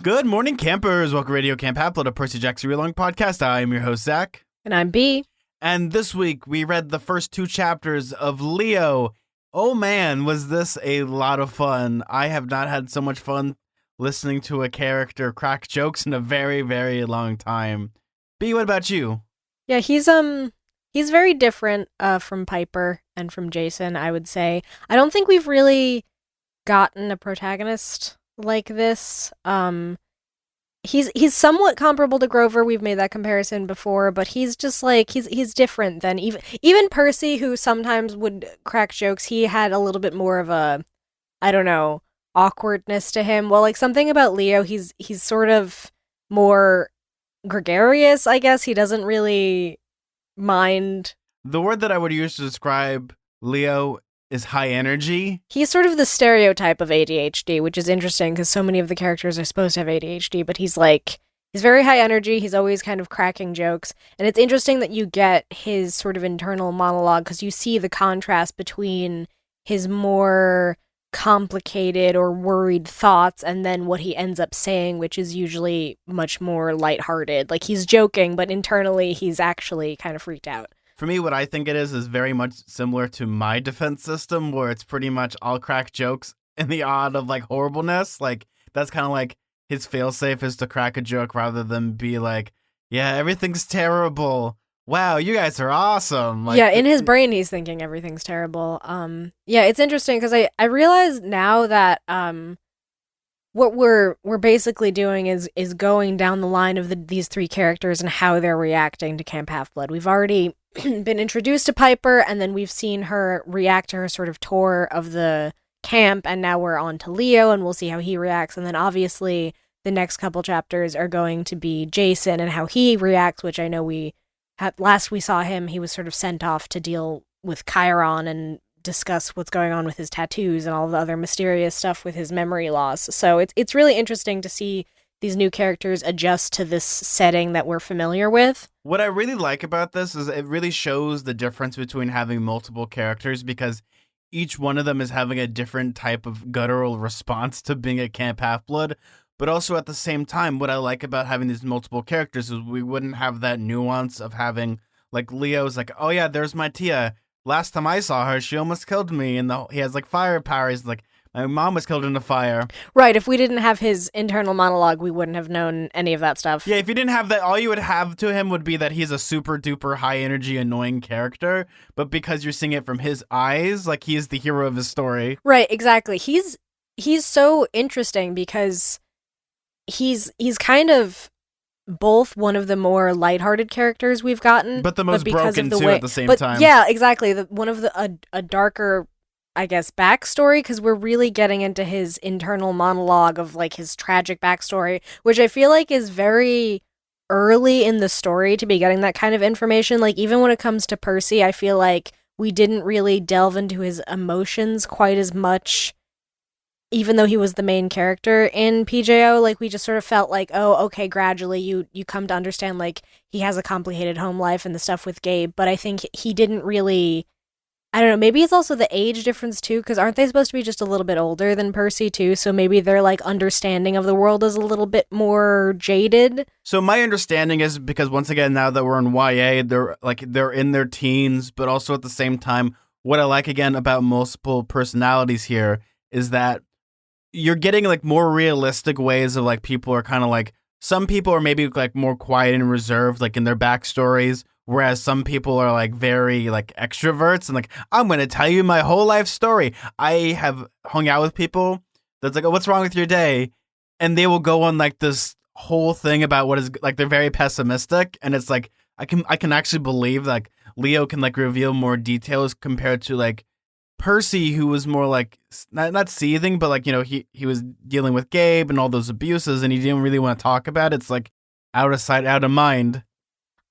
Good morning, campers. Welcome to Radio Camp Half-Blood, a Percy Jackson Read-Along podcast. I am your host, Zach. And I'm B. And this week, we read the first two chapters of Leo. Oh man, was this a lot of fun. I have not had so much fun listening to a character crack jokes in a very, very long time. B, what about you? Yeah, he's very different from Piper and from Jason, I would say. I don't think we've really gotten a protagonist like this. He's somewhat comparable to Grover. We've made that comparison before, but he's just like he's different than even Percy, who sometimes would crack jokes. He had a little bit more of a, I don't know, awkwardness to him. Well, like something about Leo, he's sort of more gregarious, I guess. He doesn't really mind. The word that I would use to describe Leo is high energy. He's sort of the stereotype of ADHD, which is interesting because so many of the characters are supposed to have ADHD, but he's very high energy. He's always kind of cracking jokes. And it's interesting that you get his sort of internal monologue because you see the contrast between his more complicated or worried thoughts and then what he ends up saying, which is usually much more lighthearted. Like he's joking, but internally he's actually kind of freaked out. For me, what I think it is very much similar to my defense system, where it's pretty much all crack jokes in the odd of like horribleness. Like that's kind of like his failsafe is to crack a joke rather than be like, yeah, everything's terrible. Wow, you guys are awesome. Like, yeah, in his brain, he's thinking everything's terrible. Yeah, it's interesting because I realize now that what we're basically doing is going down the line of these three characters and how they're reacting to Camp Half-Blood. We've already been introduced to Piper, and then we've seen her react to her sort of tour of the camp, and now we're on to Leo, and we'll see how he reacts. And then obviously the next couple chapters are going to be Jason and how he reacts, which I know last we saw him, he was sort of sent off to deal with Chiron and discuss what's going on with his tattoos and all the other mysterious stuff with his memory loss. So it's really interesting to see these new characters adjust to this setting that we're familiar with. What I really like about this is it really shows the difference between having multiple characters because each one of them is having a different type of guttural response to being a Camp Half-Blood. But also at the same time, what I like about having these multiple characters is we wouldn't have that nuance of having, like, Leo's like, oh yeah, there's my Tia. Last time I saw her, she almost killed me. And he has, like, fire power. He's like, my mom was killed in a fire. Right, if we didn't have his internal monologue, we wouldn't have known any of that stuff. Yeah, if you didn't have that, all you would have to him would be that he's a super-duper high-energy, annoying character. But because you're seeing it from his eyes, like, he is the hero of his story. Right, exactly. He's so interesting because he's kind of both one of the more lighthearted characters we've gotten, but the most broken too at the same time. Yeah, exactly. One of a darker, I guess, backstory, because we're really getting into his internal monologue of like his tragic backstory, which I feel like is very early in the story to be getting that kind of information. Like even when it comes to Percy, I feel like we didn't really delve into his emotions quite as much. Even though he was the main character in PJO, like we just sort of felt like, oh, okay, gradually you come to understand like he has a complicated home life and the stuff with Gabe, but I think he didn't really, I don't know, maybe it's also the age difference too, because aren't they supposed to be just a little bit older than Percy too, so maybe their like understanding of the world is a little bit more jaded? So my understanding is because once again, now that we're in YA, they're in their teens, but also at the same time, what I like again about multiple personalities here is that you're getting like more realistic ways of like people are kind of like some people are maybe like more quiet and reserved like in their backstories, whereas some people are like very like extroverts and like I'm going to tell you my whole life story. I have hung out with people that's like, oh, what's wrong with your day? And they will go on like this whole thing about what is like they're very pessimistic, and it's like I can actually believe like Leo can like reveal more details compared to like Percy, who was more like not seething, but like, you know, he was dealing with Gabe and all those abuses, and he didn't really want to talk about it. It's like out of sight, out of mind.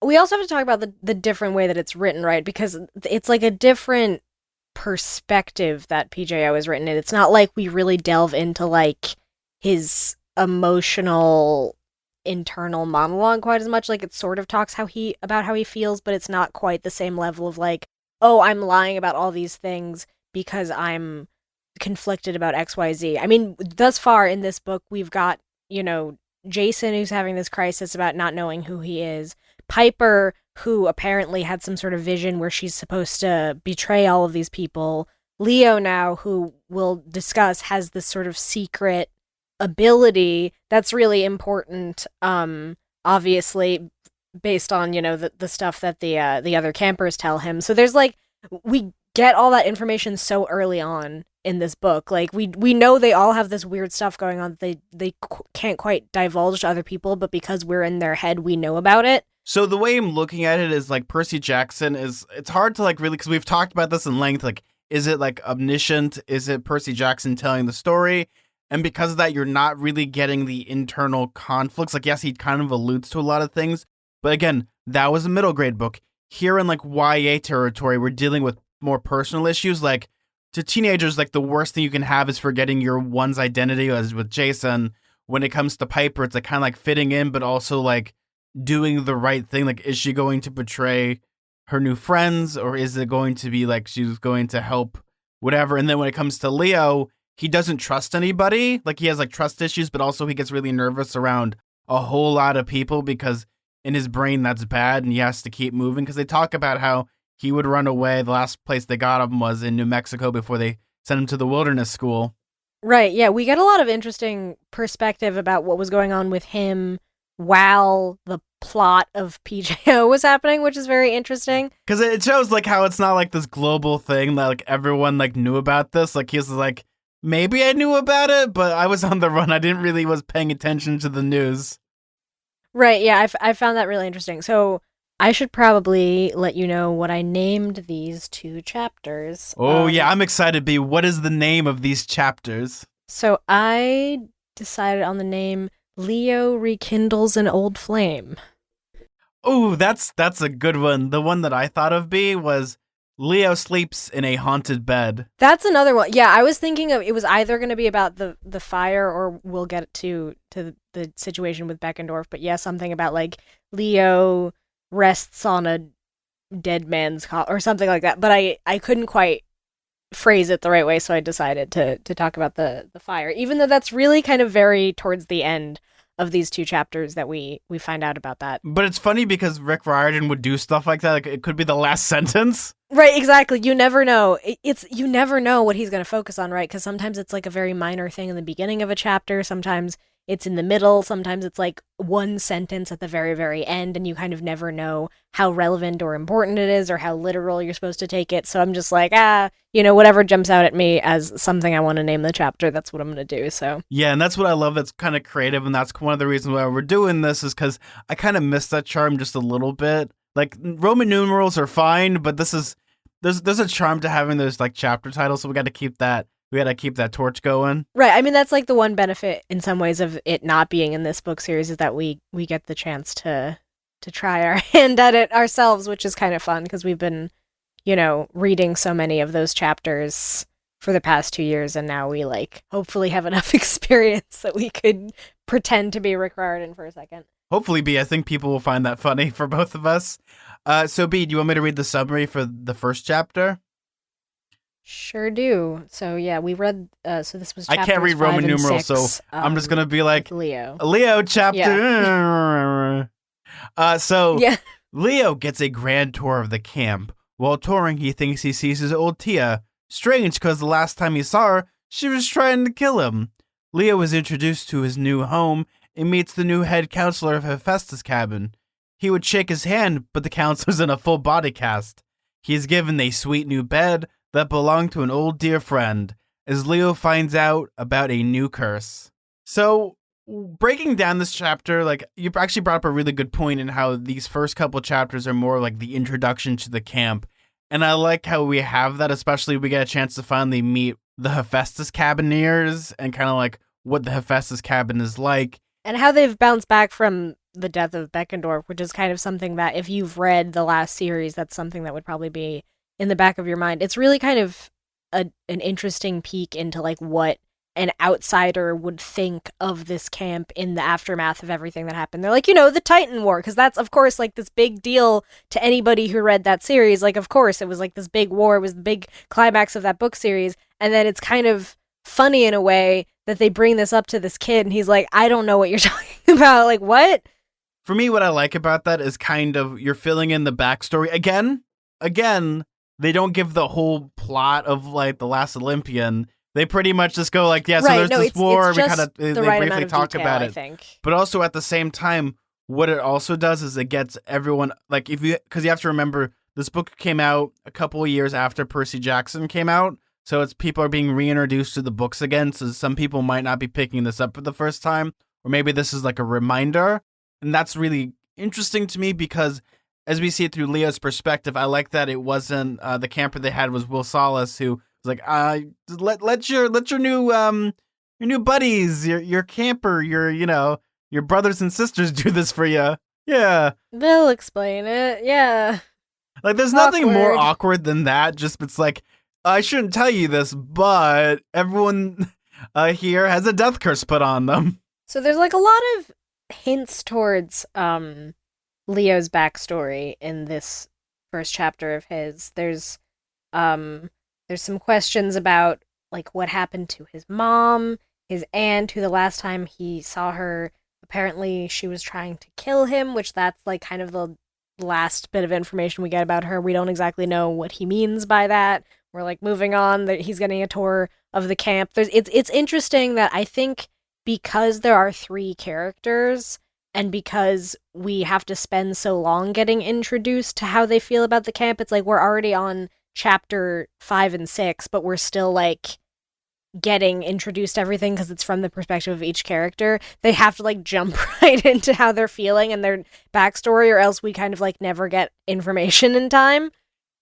We also have to talk about the different way that it's written, right? Because it's like a different perspective that PJO is written in. It's not like we really delve into like his emotional internal monologue quite as much. Like it sort of talks about how he feels, but it's not quite the same level of like, oh, I'm lying about all these things because I'm conflicted about XYZ. I mean, thus far in this book, we've got Jason, who's having this crisis about not knowing who he is, Piper, who apparently had some sort of vision where she's supposed to betray all of these people, Leo now, who we'll discuss, has this sort of secret ability that's really important, obviously, based on, the stuff that the other campers tell him. So there's like, we get all that information so early on in this book. Like we know they all have this weird stuff going on that they can't quite divulge to other people, but because we're in their head, we know about it. So the way I'm looking at it is like Percy Jackson it's hard to like really, because we've talked about this in length, like is it like omniscient? Is it Percy Jackson telling the story? And because of that, you're not really getting the internal conflicts. Like, yes, he kind of alludes to a lot of things, but again, that was a middle grade book. Here in like YA territory, we're dealing with more personal issues. Like to teenagers, like the worst thing you can have is forgetting your one's identity, as with Jason. When it comes to Piper, it's like kind of like fitting in, but also like doing the right thing. Like, is she going to betray her new friends, or is it going to be like she's going to help whatever? And then when it comes to Leo, he doesn't trust anybody. Like he has like trust issues, but also he gets really nervous around a whole lot of people because in his brain that's bad and he has to keep moving. Because they talk about how he would run away. The last place they got him was in New Mexico before they sent him to the wilderness school. Right, yeah, we get a lot of interesting perspective about what was going on with him while the plot of PJO was happening, which is very interesting. Because it shows like how it's not like this global thing that like everyone like knew about this. Like he was like, maybe I knew about it, but I was on the run. I didn't really was paying attention to the news. Right, yeah, I found that really interesting. So I should probably let you know what I named these two chapters. Oh, yeah, I'm excited, B. What is the name of these chapters? So I decided on the name Leo Rekindles an Old Flame. Oh, that's a good one. The one that I thought of, B, was Leo sleeps in a haunted bed. That's another one. Yeah, I was thinking of it was either going to be about the fire, or we'll get to the situation with Beckendorf. But yeah, something about like Leo rests on a dead man's or something like that. But I couldn't quite phrase it the right way, so I decided to talk about the fire, even though that's really kind of very towards the end of these two chapters that we find out about that. But it's funny because Rick Riordan would do stuff like that. Like it could be the last sentence. Right, exactly. You never know. You never know what he's going to focus on, right? Because sometimes it's like a very minor thing in the beginning of a chapter. Sometimes it's in the middle. Sometimes it's like one sentence at the very, very end, and you kind of never know how relevant or important it is or how literal you're supposed to take it. So I'm just like, whatever jumps out at me as something I want to name the chapter, that's what I'm going to do. So yeah, and that's what I love. That's kind of creative, and that's one of the reasons why we're doing this is because I kind of miss that charm just a little bit. Like Roman numerals are fine, but there's a charm to having those like chapter titles, so we got to keep that. We got to keep that torch going. Right. I mean, that's like the one benefit in some ways of it not being in this book series is that we get the chance to try our hand at it ourselves, which is kind of fun because we've been, reading so many of those chapters for the past 2 years, and now we like hopefully have enough experience that we could pretend to be Rick Riordan for a second. Hopefully, B. I think people will find that funny for both of us. So, B, do you want me to read the summary for the first chapter? Sure do. So yeah, we read. So this was. I can't read Roman numerals, so I'm just gonna be like Leo chapter. Yeah. Yeah. Leo gets a grand tour of the camp. While touring, he thinks he sees his old Tia. Strange, because the last time he saw her, she was trying to kill him. Leo is introduced to his new home and meets the new head counselor of Hephaestus' cabin. He would shake his hand, but the counselor's in a full body cast. He is given a sweet new bed that belonged to an old dear friend, as Leo finds out about a new curse. So, breaking down this chapter, like, you actually brought up a really good point in how these first couple chapters are more like the introduction to the camp. And I like how we have that, especially we get a chance to finally meet the Hephaestus cabineers and kind of like what the Hephaestus cabin is like. And how they've bounced back from the death of Beckendorf, which is kind of something that if you've read the last series, that's something that would probably be in the back of your mind. It's really kind of an interesting peek into like what an outsider would think of this camp in the aftermath of everything that happened. They're like, the Titan War, because that's of course like this big deal to anybody who read that series. Like, of course, it was like this big war. It was the big climax of that book series. And then it's kind of funny in a way that they bring this up to this kid, and he's like, I don't know what you're talking about. Like, what? For me, what I like about that is kind of you're filling in the backstory again. They don't give the whole plot of like the Last Olympian. They pretty much just go like, yeah, so Right? there's No, this war. it's We just kind of the they right briefly amount of talk detail, about I it, think. but also at the same time, what it also does is it gets everyone like if you because you have to remember this book came out a couple of years after Percy Jackson came out, so it's people are being reintroduced to the books again. So some people might not be picking this up for the first time, or maybe this is like a reminder, and that's really interesting to me because as we see it through Leo's perspective, I like that it wasn't the camper they had was Will Salas who was like, let your new buddies, your camper, your brothers and sisters do this for you. Yeah. They'll explain it. Yeah. Like there's nothing more Awkward. awkward than that. Just it's like I shouldn't tell you this, but everyone here has a death curse put on them. So there's like a lot of hints towards Leo's backstory in this first chapter of his. Um there's some questions about like what happened to his mom, his aunt, who the last time he saw her, apparently she was trying to kill him, which that's like kind of the last bit of information we get about her. We don't exactly know what he means by that. We're like moving on. That he's getting a tour of the camp. It's interesting that I think because there are three characters and because we have to spend so long getting introduced to how they feel about the camp, it's like we're already on chapter 5 and 6, but we're still like getting introduced to everything because it's from the perspective of each character. They have to like jump right into how they're feeling and their backstory, or else we kind of like never get information in time.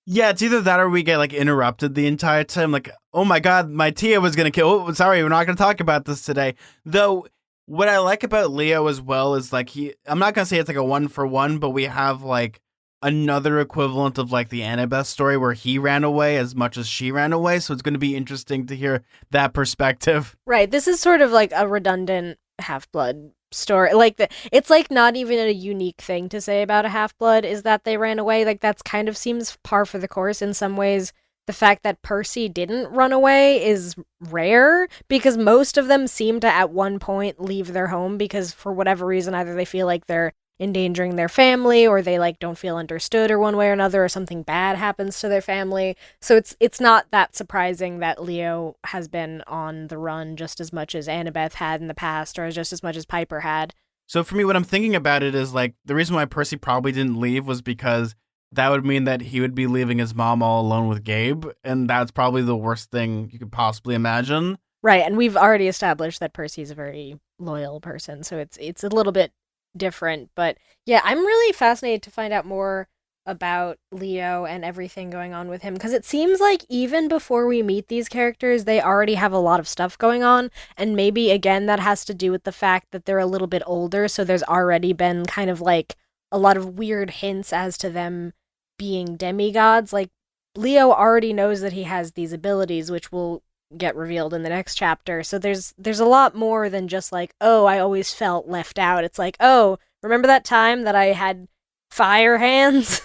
Yeah, it's either that or we get like interrupted the entire time. Like, oh my god, my Tia was gonna kill. Oh, sorry, we're not gonna talk about this today. Though, what I like about Leo as well is like I'm not gonna say it's like a 1-for-1, but we have like another equivalent of like the Annabeth story where he ran away as much as she ran away. So it's going to be interesting to hear that perspective. Right. This is sort of like a redundant Half-Blood story. Like it's like not even a unique thing to say about a Half-Blood is that they ran away. Like that's kind of seems par for the course in some ways. The fact that Percy didn't run away is rare because most of them seem to at one point leave their home because for whatever reason either they feel like they're endangering their family or they like don't feel understood or one way or another or something bad happens to their family. So it's not that surprising that Leo has been on the run just as much as Annabeth had in the past or just as much as Piper had. So for me, what I'm thinking about it is like the reason why Percy probably didn't leave was because that would mean that he would be leaving his mom all alone with Gabe. And that's probably the worst thing you could possibly imagine. Right. And we've already established that Percy's a very loyal person. So it's a little bit different. But yeah, I'm really fascinated to find out more about Leo and everything going on with him because it seems like even before we meet these characters, they already have a lot of stuff going on. And maybe again, that has to do with the fact that they're a little bit older. So there's already been kind of like a lot of weird hints as to them being demigods. Like Leo already knows that he has these abilities, which will get revealed in the next chapter. So there's a lot more than just like, oh, I always felt left out. It's like, oh, remember that time that I had fire hands?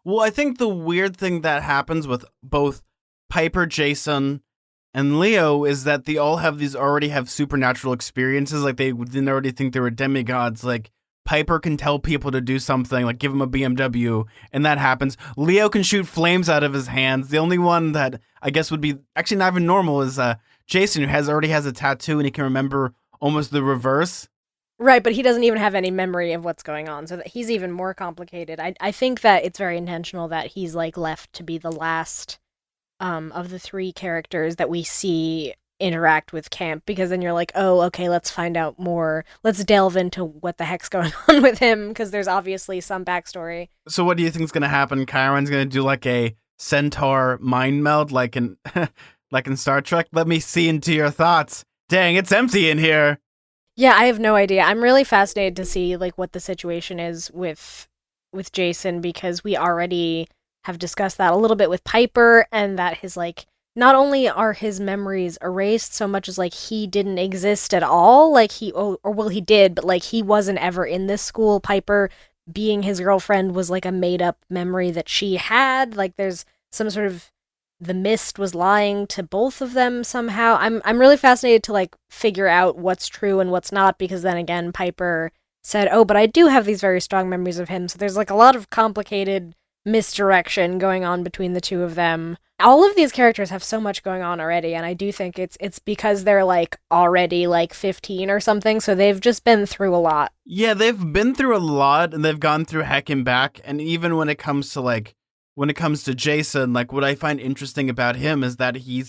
Well, I think the weird thing that happens with both Piper, Jason, and Leo is that they all already have supernatural experiences. Like they didn't already think they were demigods. Like Piper can tell people to do something, like give him a BMW, and that happens. Leo can shoot flames out of his hands. The only one that I guess would be actually not even normal is Jason, who already has a tattoo and he can remember almost the reverse. Right, but he doesn't even have any memory of what's going on, so that he's even more complicated. I think that it's very intentional that he's like left to be the last of the three characters that we see interact with camp because then you're like, oh, okay, let's find out more. Let's delve into what the heck's going on with him because there's obviously some backstory. So what do you think is going to happen? Chiron's going to do like a centaur mind meld like in like in Star Trek? Let me see into your thoughts. Dang, it's empty in here. Yeah, I have no idea. I'm really fascinated to see like what the situation is with Jason because we already have discussed that a little bit with Piper and that his like not only are his memories erased so much as like he didn't exist at all, like he did, but like he wasn't ever in this school. Piper being his girlfriend was like a made up memory that she had. Like there's some sort of the mist was lying to both of them somehow. I'm really fascinated to like figure out what's true and what's not, because then again Piper said, "Oh, but I do have these very strong memories of him." So there's like a lot of complicated misdirection going on between the two of them. All of these characters have so much going on already, and I do think it's because they're like already like 15 or something, so they've just been through a lot. Yeah, they've been through a lot and they've gone through heck and back. And even when it comes to Jason, like what I find interesting about him is that he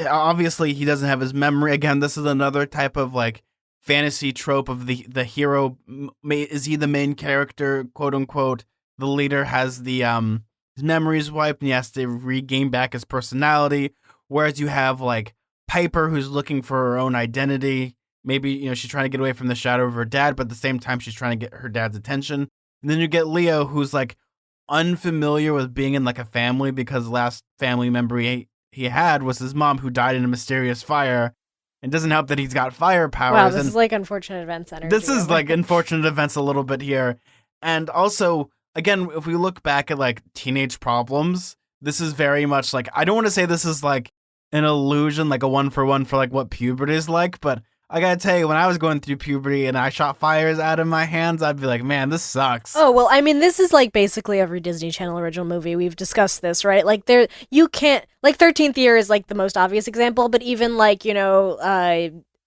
obviously he doesn't have his memory. Again, this is another type of like fantasy trope of the hero. Is he the main character, quote unquote? The leader has the his memories wiped and he has to regain back his personality. Whereas you have like Piper who's looking for her own identity. Maybe, she's trying to get away from the shadow of her dad, but at the same time, she's trying to get her dad's attention. And then you get Leo, who's like unfamiliar with being in like a family because the last family member he had was his mom who died in a mysterious fire. It doesn't help that he's got fire powers. Wow, this is like unfortunate events energy. This is like unfortunate events a little bit here. And also, again, if we look back at like teenage problems, this is very much like, I don't want to say this is like an illusion, like a 1-for-1 for like what puberty is like, but I gotta tell you, when I was going through puberty and I shot fires out of my hands, I'd be like, man, this sucks. Oh, well, I mean, this is like basically every Disney Channel original movie. We've discussed this, right? Like, you can't, like, 13th Year is like the most obvious example, but even like,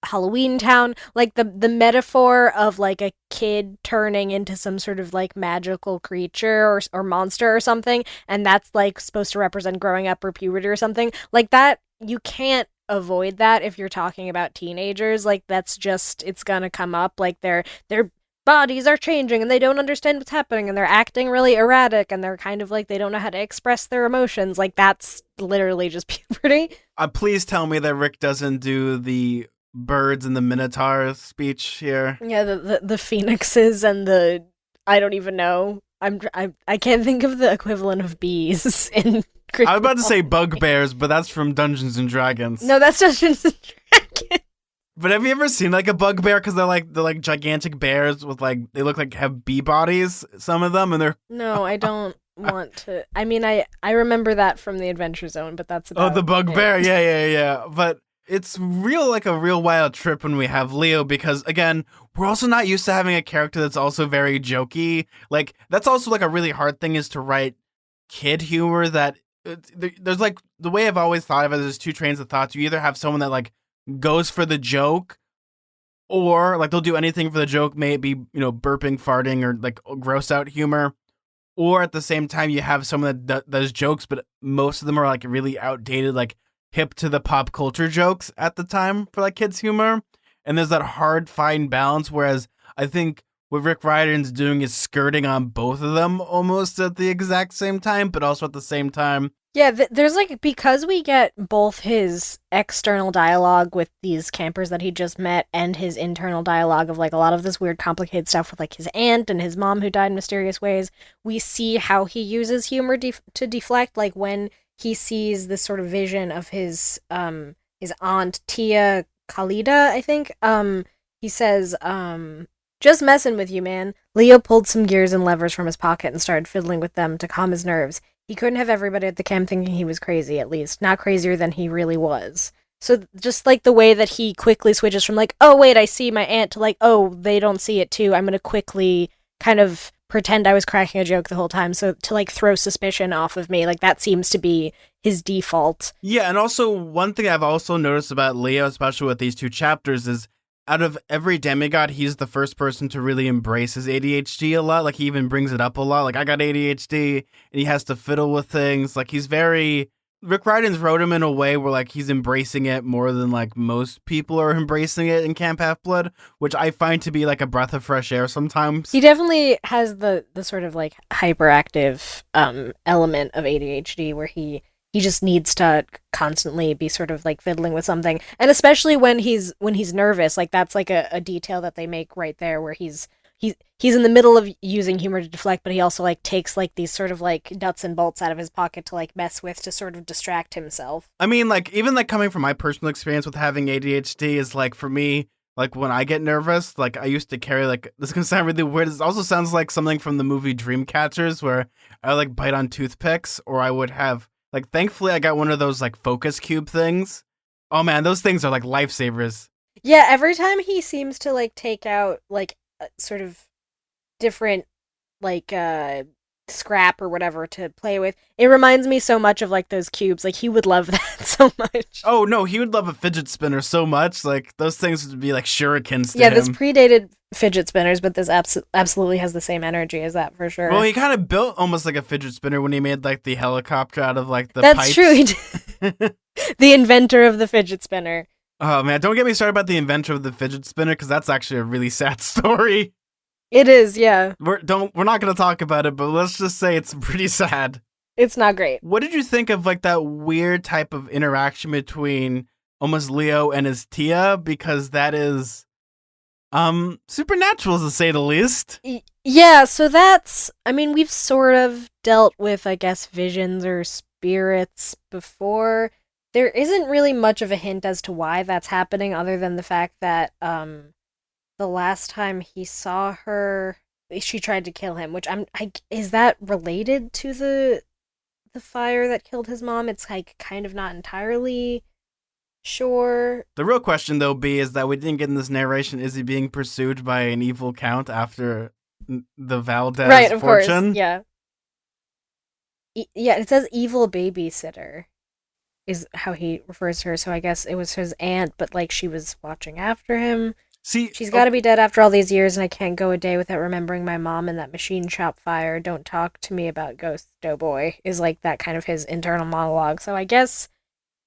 Halloween Town, like the metaphor of like a kid turning into some sort of like magical creature or monster or something, and that's like supposed to represent growing up or puberty or something, like that, you can't avoid that if you're talking about teenagers. Like that's just, it's gonna come up. Like their bodies are changing and they don't understand what's happening and they're acting really erratic and they're kind of like they don't know how to express their emotions. Like that's literally just puberty. Please tell me that Rick doesn't do the birds and the minotaur speech here. Yeah, the phoenixes and the, I don't even know. I can't think of the equivalent of bees in I was about to say bugbears, but that's from Dungeons and Dragons. No, that's Dungeons and Dragons. But have you ever seen like a bugbear? Because they're like gigantic bears with like, they look like have bee bodies. Some of them, and they're no, I don't want to. I mean, I remember that from the Adventure Zone, but that's about the bugbear. it. Yeah. But it's like a real wild trip when we have Leo, because again, we're also not used to having a character that's also very jokey. Like that's also like a really hard thing, is to write kid humor that. There's like, the way I've always thought of it, there's two trains of thoughts. You either have someone that like goes for the joke, or like they'll do anything for the joke, may it be, burping, farting, or like gross out humor, or at the same time you have someone that does jokes, but most of them are like really outdated, like hip to the pop culture jokes at the time for like kids humor. And there's that hard fine balance, whereas I think what Rick Riordan's doing is skirting on both of them almost at the exact same time, but also at the same time. Yeah, there's like, because we get both his external dialogue with these campers that he just met and his internal dialogue of like a lot of this weird complicated stuff with like his aunt and his mom who died in mysterious ways, we see how he uses humor to deflect. Like when he sees this sort of vision of his aunt Tia Khalida, I think, he says, just messing with you, man. Leo pulled some gears and levers from his pocket and started fiddling with them to calm his nerves. He couldn't have everybody at the camp thinking he was crazy, at least. Not crazier than he really was. So just like the way that he quickly switches from like, oh, wait, I see my aunt, to like, oh, they don't see it too. I'm going to quickly kind of pretend I was cracking a joke the whole time. So to like throw suspicion off of me, like that seems to be his default. Yeah, and also one thing I've also noticed about Leo, especially with these two chapters, is out of every demigod, he's the first person to really embrace his ADHD a lot. Like, he even brings it up a lot. Like, I got ADHD, and he has to fiddle with things. Like, he's very... Rick Riordan's wrote him in a way where, like, he's embracing it more than, like, most people are embracing it in Camp Half-Blood, which I find to be, like, a breath of fresh air sometimes. He definitely has the sort of, like, hyperactive element of ADHD where he just needs to constantly be sort of like fiddling with something, and especially when he's nervous, like that's like a detail that they make right there where he's in the middle of using humor to deflect, but he also like takes like these sort of like nuts and bolts out of his pocket to like mess with, to sort of distract himself. I mean, like, even like coming from my personal experience with having ADHD is like, for me, like when I get nervous, like I used to carry like, this is gonna sound really weird, this also sounds like something from the movie Dreamcatchers, where I would like bite on toothpicks, or I would have Like, thankfully, I got one of those, like, focus cube things. Oh, man, those things are, like, lifesavers. Yeah, every time he seems to like take out like sort of different like scrap or whatever to play with, it reminds me so much of like those cubes. Like he would love that so much. Oh, no, he would love a fidget spinner so much. Like, those things would be like shurikens to Yeah, him. this predated fidget spinners, but this absolutely has the same energy as that for sure. Well, he kind of built almost like a fidget spinner when he made, like, the helicopter out of, like, the That's pipes. true. He did. The inventor of the fidget spinner. Oh, man, don't get me started about the inventor of the fidget spinner, because that's actually a really sad story. It is, yeah. We're not going to talk about it, but let's just say it's pretty sad. It's not great. What did you think of, like, that weird type of interaction between almost Leo and his Tia? Because that is, supernatural, to say the least. Yeah, so that's, I mean, we've sort of dealt with, I guess, visions or spirits before. There isn't really much of a hint as to why that's happening, other than the fact that, the last time he saw her, she tried to kill him, which is that related to the fire that killed his mom? It's like kind of not entirely sure. The real question, though, is that we didn't get in this narration, is he being pursued by an evil count after the Valdez right, of fortune? Course, yeah. Yeah, it says evil babysitter is how he refers to her, so I guess it was his aunt, but like she was watching after him. See, she's got to be dead after all these years, and I can't go a day without remembering my mom and that machine shop fire. Don't talk to me about ghosts, doughboy, is like that kind of his internal monologue. So I guess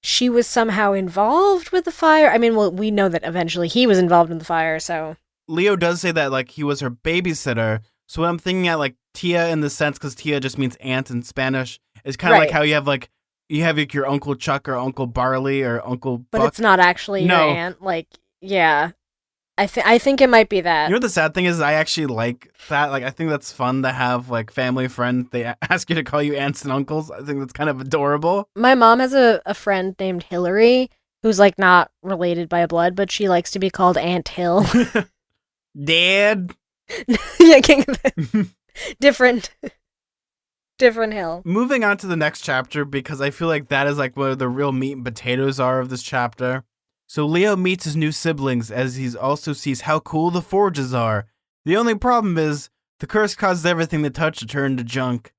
she was somehow involved with the fire. I mean, well, we know that eventually he was involved in the fire, so. Leo does say that, like, he was her babysitter. So what I'm thinking at, like, Tia in the sense, because Tia just means aunt in Spanish, is kind of like how you have, like, your Uncle Chuck or Uncle Barley or Uncle Buck. But it's not actually your aunt. Like, yeah. I think it might be that. You know, the sad thing is I actually like that. Like, I think that's fun to have, like, family friends. They ask you to call you aunts and uncles. I think that's kind of adorable. My mom has a friend named Hillary who's, like, not related by blood, but she likes to be called Aunt Hill. Dad. Yeah, King of it. Different Hill. Moving on to the next chapter, because I feel like that is, like, where the real meat and potatoes are of this chapter. So Leo meets his new siblings as he also sees how cool the forges are. The only problem is, the curse causes everything they touch to turn to junk.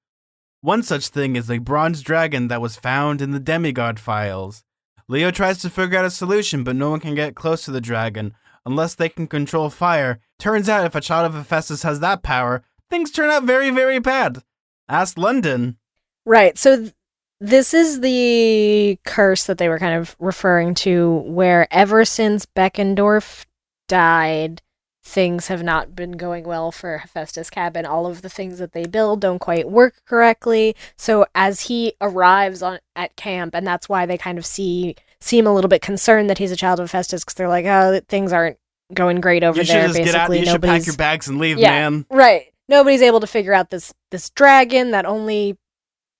One such thing is a bronze dragon that was found in the demigod files. Leo tries to figure out a solution, but no one can get close to the dragon, unless they can control fire. Turns out if a child of Hephaestus has that power, things turn out very, very bad. Ask London. Right, so this is the curse that they were kind of referring to, where ever since Beckendorf died, things have not been going well for Hephaestus Cabin. All of the things that they build don't quite work correctly. So as he arrives at camp, and that's why they kind of seem a little bit concerned that he's a child of Hephaestus, because they're like, oh, things aren't going great over there. Basically, get out. You should pack your bags and leave, man. Right. Nobody's able to figure out this dragon that only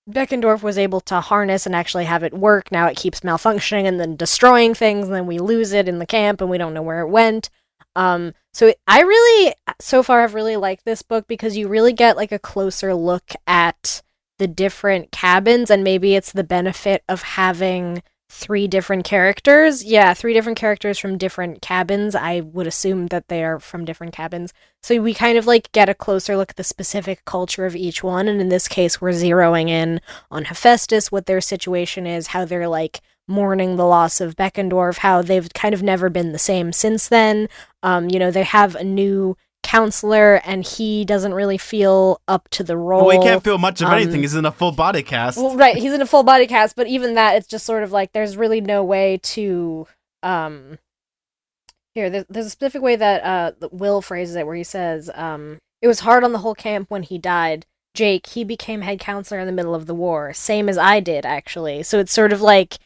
Beckendorf was able to harness and actually have it work. Now it keeps malfunctioning and then destroying things, and then we lose it in the camp and we don't know where it went. So I really, so far, have really liked this book because you really get like a closer look at the different cabins, and maybe it's the benefit of having 3 different characters. Yeah, 3 different characters from different cabins. I would assume that they are from different cabins. So we kind of like get a closer look at the specific culture of each one. And in this case, we're zeroing in on Hephaestus, what their situation is, how they're like mourning the loss of Beckendorf, how they've kind of never been the same since then. They have a new counselor and he doesn't really feel up to the role. Well, he can't feel much of anything. He's in a full body cast. Well, right, he's in a full body cast, but even that, it's just sort of like there's really no way to there's a specific way that Will phrases it where he says it was hard on the whole camp when he died. Jake, he became head counselor in the middle of the war, same as I did actually. So it's sort of like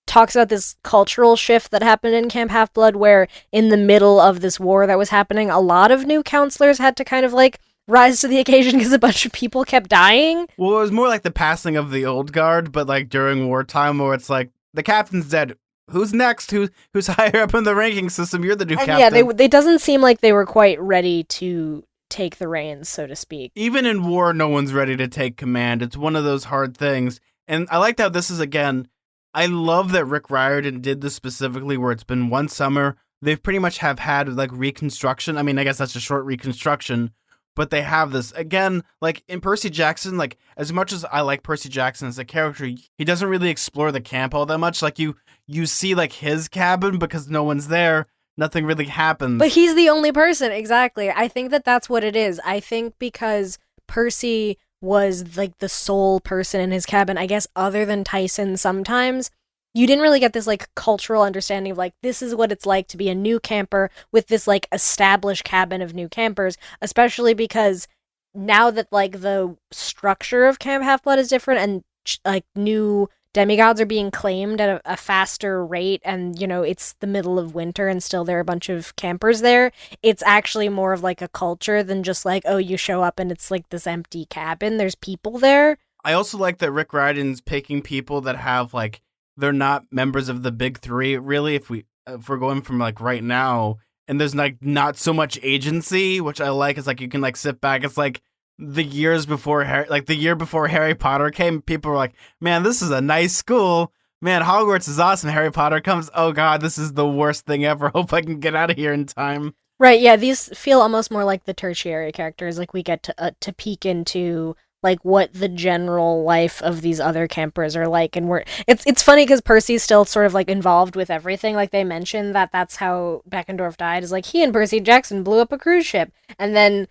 talks about this cultural shift that happened in Camp Half-Blood, where in the middle of this war that was happening, a lot of new counselors had to kind of like rise to the occasion because a bunch of people kept dying. Well, it was more like the passing of the old guard, but like during wartime, where it's like the captain's dead. Who's next? Who's higher up in the ranking system? You're the new captain. Yeah, they doesn't seem like they were quite ready to take the reins, so to speak. Even in war, no one's ready to take command. It's one of those hard things. And I like how this is, again, I love that Rick Riordan did this specifically where it's been one summer. They've pretty much have had like reconstruction. I mean, I guess that's a short reconstruction, but they have this again, like in Percy Jackson, like as much as I like Percy Jackson as a character, he doesn't really explore the camp all that much. Like you see like his cabin because no one's there. Nothing really happens. But he's the only person, exactly. I think that that's what it is. I think because Percy was like the sole person in his cabin, I guess other than Tyson sometimes, you didn't really get this like cultural understanding of like this is what it's like to be a new camper with this like established cabin of new campers, especially because now that like the structure of Camp Half-Blood is different and like new demigods are being claimed at a faster rate, and you know it's the middle of winter and still there are a bunch of campers there. It's actually more of like a culture than just like, oh, you show up and it's like this empty cabin. There's people there. I also like that Rick Riordan's picking people that have like they're not members of the big three. Really, if we're going from like right now, and there's like not so much agency, which I like. It's like you can like sit back. It's like the years before the year before Harry Potter came, people were like, "Man, this is a nice school. Man, Hogwarts is awesome." Harry Potter comes, "Oh God, this is the worst thing ever. Hope I can get out of here in time." Right, yeah, these feel almost more like the tertiary characters. Like we get to peek into like what the general life of these other campers are like, and it's funny because Percy's still sort of like involved with everything. Like they mentioned that that's how Beckendorf died. Is like he and Percy Jackson blew up a cruise ship, and then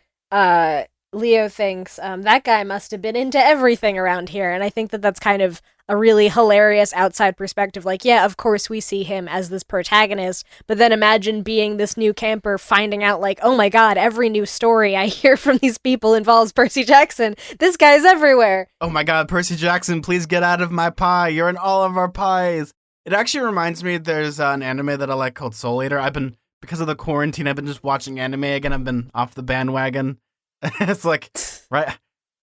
Leo thinks that guy must have been into everything around here, and I think that that's kind of a really hilarious outside perspective. Like, yeah, of course we see him as this protagonist, but then imagine being this new camper finding out like, oh my god, every new story I hear from these people involves Percy Jackson. This guy's everywhere. Oh my god, Percy Jackson, please get out of my pie. You're in all of our pies. It actually reminds me there's an anime that I like called Soul Eater. Because of the quarantine, I've been just watching anime again. I've been off the bandwagon. It's like, right,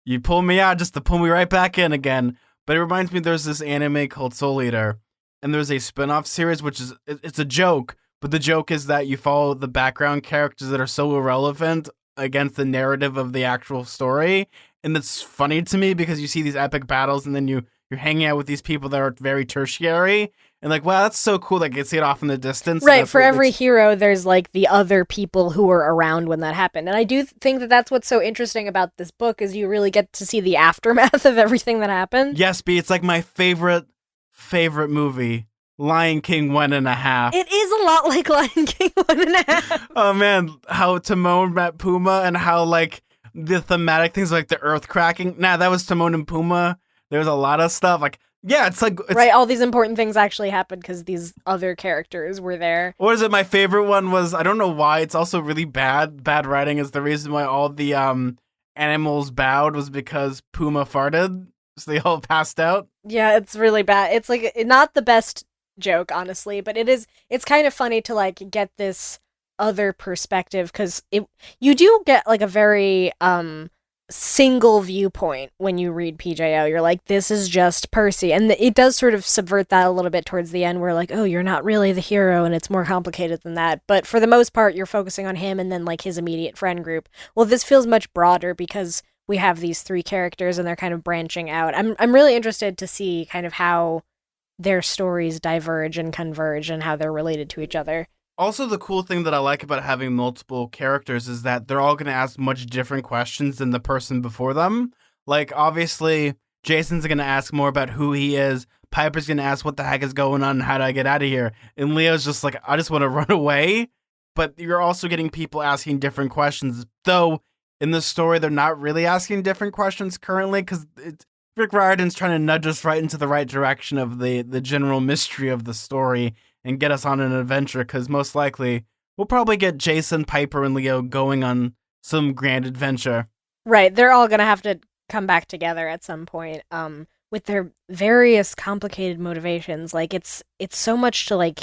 you pull me out just to pull me right back in again. But it reminds me there's this anime called Soul Eater, and there's a spin-off series, which is, it's a joke, but the joke is that you follow the background characters that are so irrelevant against the narrative of the actual story. And it's funny to me because you see these epic battles, and then you're hanging out with these people that are very tertiary, and like, wow, that's so cool. Like, you see it off in the distance. Right, for every hero, there's like the other people who were around when that happened. And I do think that that's what's so interesting about this book is you really get to see the aftermath of everything that happened. Yes, B, it's like my favorite movie, Lion King 1.5. It is a lot like Lion King 1.5. Oh man, how Timon met Pumbaa and how like the thematic things like the earth cracking. Nah, that was Timon and Pumbaa. There's a lot of stuff like, yeah, it's like... right, all these important things actually happened because these other characters were there. What is it? My favorite one was, I don't know why, it's also really bad. Bad writing is the reason why all the animals bowed was because Pumbaa farted, so they all passed out. Yeah, it's really bad. It's like not the best joke, honestly, but it's kind of funny to like get this other perspective because you do get like a very single viewpoint when you read PJO. You're like, this is just Percy, and it does sort of subvert that a little bit towards the end where like, oh, you're not really the hero and it's more complicated than that, but for the most part you're focusing on him and then like his immediate friend group. Well, this feels much broader because we have these three characters and they're kind of branching out. I'm really interested to see kind of how their stories diverge and converge and how they're related to each other. Also, the cool thing that I like about having multiple characters is that they're all going to ask much different questions than the person before them. Like, obviously, Jason's going to ask more about who he is. Piper's going to ask what the heck is going on and how do I get out of here? And Leo's just like, I just want to run away. But you're also getting people asking different questions. Though, in the story, they're not really asking different questions currently because Rick Riordan's trying to nudge us right into the right direction of the general mystery of the story and get us on an adventure, because most likely we'll probably get Jason, Piper, and Leo going on some grand adventure. Right, they're all gonna have to come back together at some point, with their various complicated motivations. Like, it's so much to, like,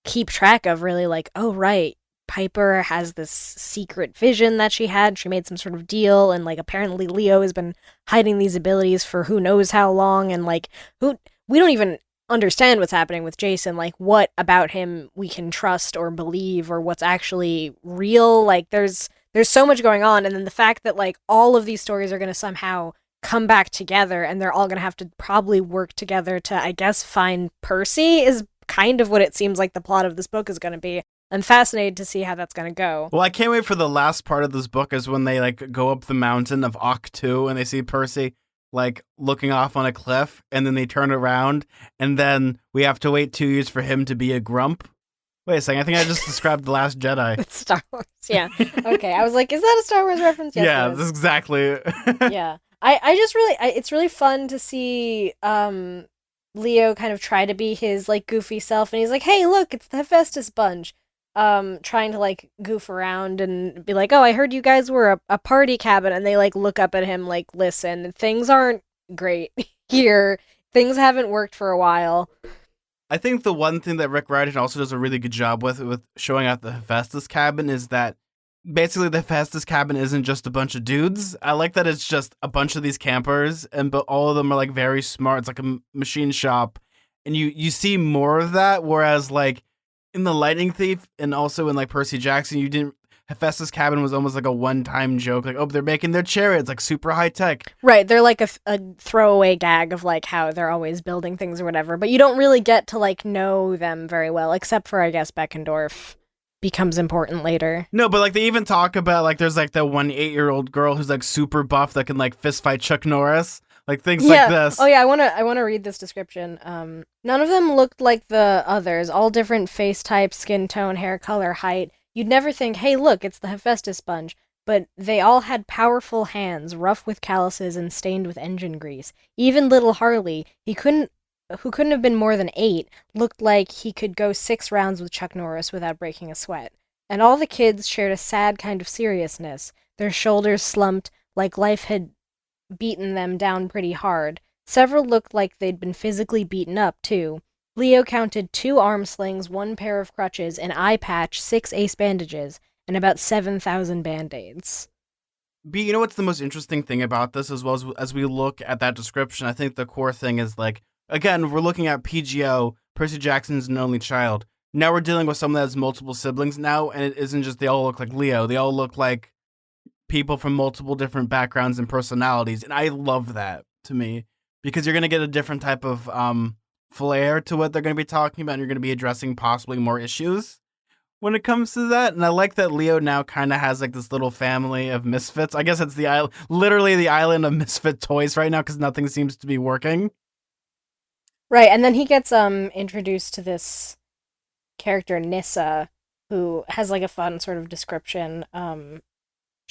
keep track of, really. Like, oh, right, Piper has this secret vision that she had. She made some sort of deal, and, like, apparently Leo has been hiding these abilities for who knows how long, and, like, we don't even understand what's happening with Jason. Like, what about him we can trust or believe, or what's actually real. Like, there's so much going on, and then the fact that like all of these stories are going to somehow come back together, and they're all going to have to probably work together to, I guess, find Percy, is kind of what it seems like the plot of this book is going to be. I'm fascinated to see how that's going to go. Well, I can't wait for the last part of this book is when they like go up the mountain of Octu and they see Percy like looking off on a cliff, and then they turn around, and then we have to wait 2 years for him to be a grump. Wait a second, I think I just described The Last Jedi. It's Star Wars, yeah. Okay, I was like, is that a Star Wars reference? Yes, Yeah, it is. that's exactly. Yeah. I just really it's really fun to see Leo kind of try to be his like goofy self, and he's like, "Hey, look, it's the Hephaestus sponge." Trying to like goof around and be like, "Oh, I heard you guys were a party cabin," and they like look up at him like, "Listen, things aren't great here. Things haven't worked for a while." I think the one thing that Rick Riordan also does a really good job with showing out the Hephaestus cabin is that basically the Hephaestus cabin isn't just a bunch of dudes. I like that it's just a bunch of these campers, and but all of them are like very smart. It's like a machine shop, and you see more of that. Whereas like in the Lightning Thief and also in like Percy Jackson, you didn't. Hephaestus cabin was almost like a one-time joke, like, oh, they're making their chariots like super high tech. Right, they're like a throwaway gag of like how they're always building things or whatever, but you don't really get to like know them very well, except for I guess Beckendorf becomes important later. No, but like they even talk about like there's like that one 8-year-old girl who's like super buff that can like fist fight Chuck Norris, like things like this. Oh yeah, I wanna read this description. None of them looked like the others. All different face type, skin tone, hair color, height. You'd never think, hey, look, it's the Hephaestus sponge. But they all had powerful hands, rough with calluses and stained with engine grease. Even little Harley, who couldn't have been more than 8, looked like he could go 6 rounds with Chuck Norris without breaking a sweat. And all the kids shared a sad kind of seriousness. Their shoulders slumped, like life had beaten them down pretty hard. Several looked like they'd been physically beaten up, too. Leo counted 2 arm slings, 1 pair of crutches, an eye patch, 6 ace bandages, and about 7,000 band-aids. B, you know what's the most interesting thing about this, as well as we look at that description? I think the core thing is like, again, we're looking at PGO. Percy Jackson's an only child. Now we're dealing with someone that has multiple siblings now, and it isn't just they all look like Leo. They all look like people from multiple different backgrounds and personalities, and I love that to me because you're going to get a different type of flair to what they're going to be talking about, and you're going to be addressing possibly more issues when it comes to that. And I like that Leo now kind of has like this little family of misfits. I guess it's literally the island of misfit toys right now because nothing seems to be working. Right, and then he gets introduced to this character Nissa, who has like a fun sort of description.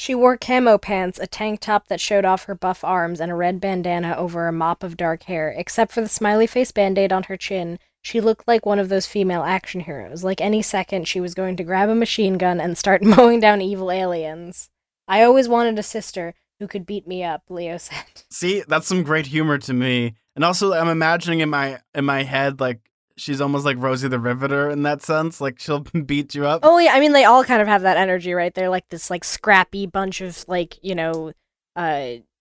She wore camo pants, a tank top that showed off her buff arms, and a red bandana over a mop of dark hair. Except for the smiley face band-aid on her chin, she looked like one of those female action heroes. Like any second, she was going to grab a machine gun and start mowing down evil aliens. I always wanted a sister who could beat me up, Leo said. See, that's some great humor to me. And also, I'm imagining in my head, like, she's almost like Rosie the Riveter in that sense. Like, she'll beat you up. Oh yeah, I mean they all kind of have that energy, right? They're like this like scrappy bunch of like,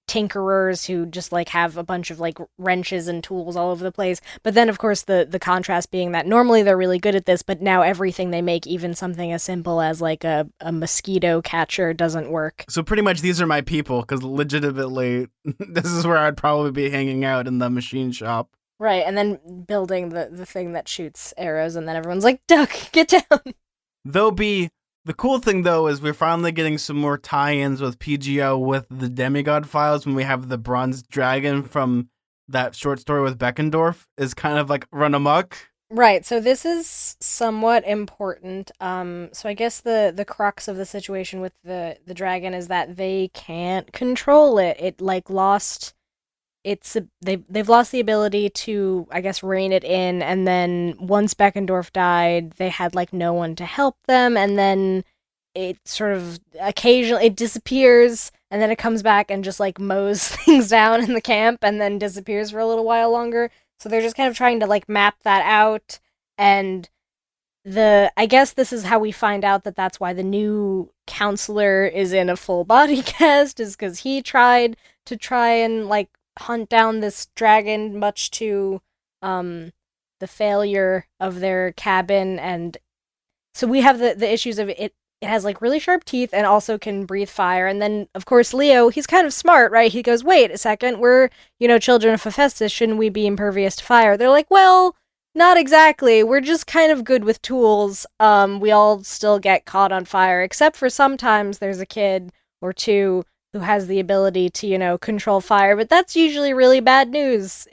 tinkerers who just like have a bunch of like wrenches and tools all over the place. But then of course the contrast being that normally they're really good at this, but now everything they make, even something as simple as like a mosquito catcher, doesn't work. So pretty much these are my people, because legitimately this is where I'd probably be hanging out, in the machine shop. Right, and then building the thing that shoots arrows, and then everyone's like, duck, get down. The cool thing, though, is we're finally getting some more tie-ins with PGO with the Demigod Files when we have the Bronze Dragon from that short story with Beckendorf is kind of like run amok. Right, so this is somewhat important. So I guess the crux of the situation with the dragon is that they can't control it. It like lost they've lost the ability to, I guess, rein it in, and then once Beckendorf died, they had like no one to help them, and then it sort of occasionally it disappears, and then it comes back and just like mows things down in the camp, and then disappears for a little while longer. So they're just kind of trying to like map that out, and I guess this is how we find out that that's why the new counselor is in a full body cast, is because he tried and like hunt down this dragon, much to the failure of their cabin. And so we have the issues of it it has like really sharp teeth and also can breathe fire. And then, of course, Leo, he's kind of smart, right? He goes, wait a second, we're, children of Hephaestus. Shouldn't we be impervious to fire? They're like, well, not exactly. We're just kind of good with tools. We all still get caught on fire, except for sometimes there's a kid or two who has the ability to, control fire, but that's usually really bad news.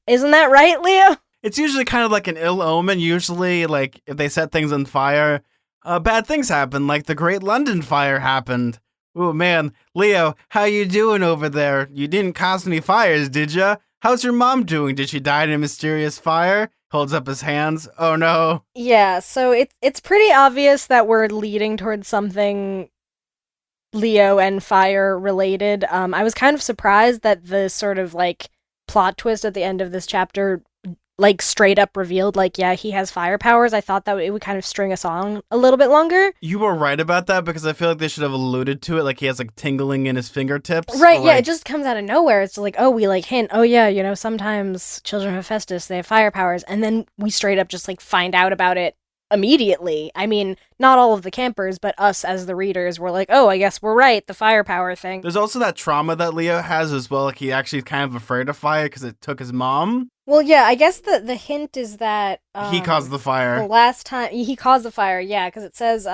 Isn't that right, Leo? It's usually kind of like an ill omen. Usually, like, if they set things on fire, bad things happen, like the Great London Fire happened. Oh, man. Leo, how you doing over there? You didn't cause any fires, did ya? How's your mom doing? Did she die in a mysterious fire? Holds up his hands. Oh, no. Yeah, so it's pretty obvious that we're leading towards something Leo and fire related. I was kind of surprised that the sort of like plot twist at the end of this chapter like straight up revealed like, yeah, he has fire powers. I thought that it would kind of string us on a little bit longer. You were right about that because I feel like they should have alluded to it, like he has like tingling in his fingertips. Right, yeah, it just comes out of nowhere. It's like, oh, we like hint, oh yeah, sometimes children of Hephaestus, they have fire powers, and then we straight up just like find out about it immediately. I mean, not all of the campers, but us as the readers were like, oh, I guess we're right, the firepower thing. There's also that trauma that Leo has as well. Like, he actually is kind of afraid of fire because it took his mom. Well, yeah, I guess the hint is that... he caused the fire. The last time... He caused the fire, yeah, because it says,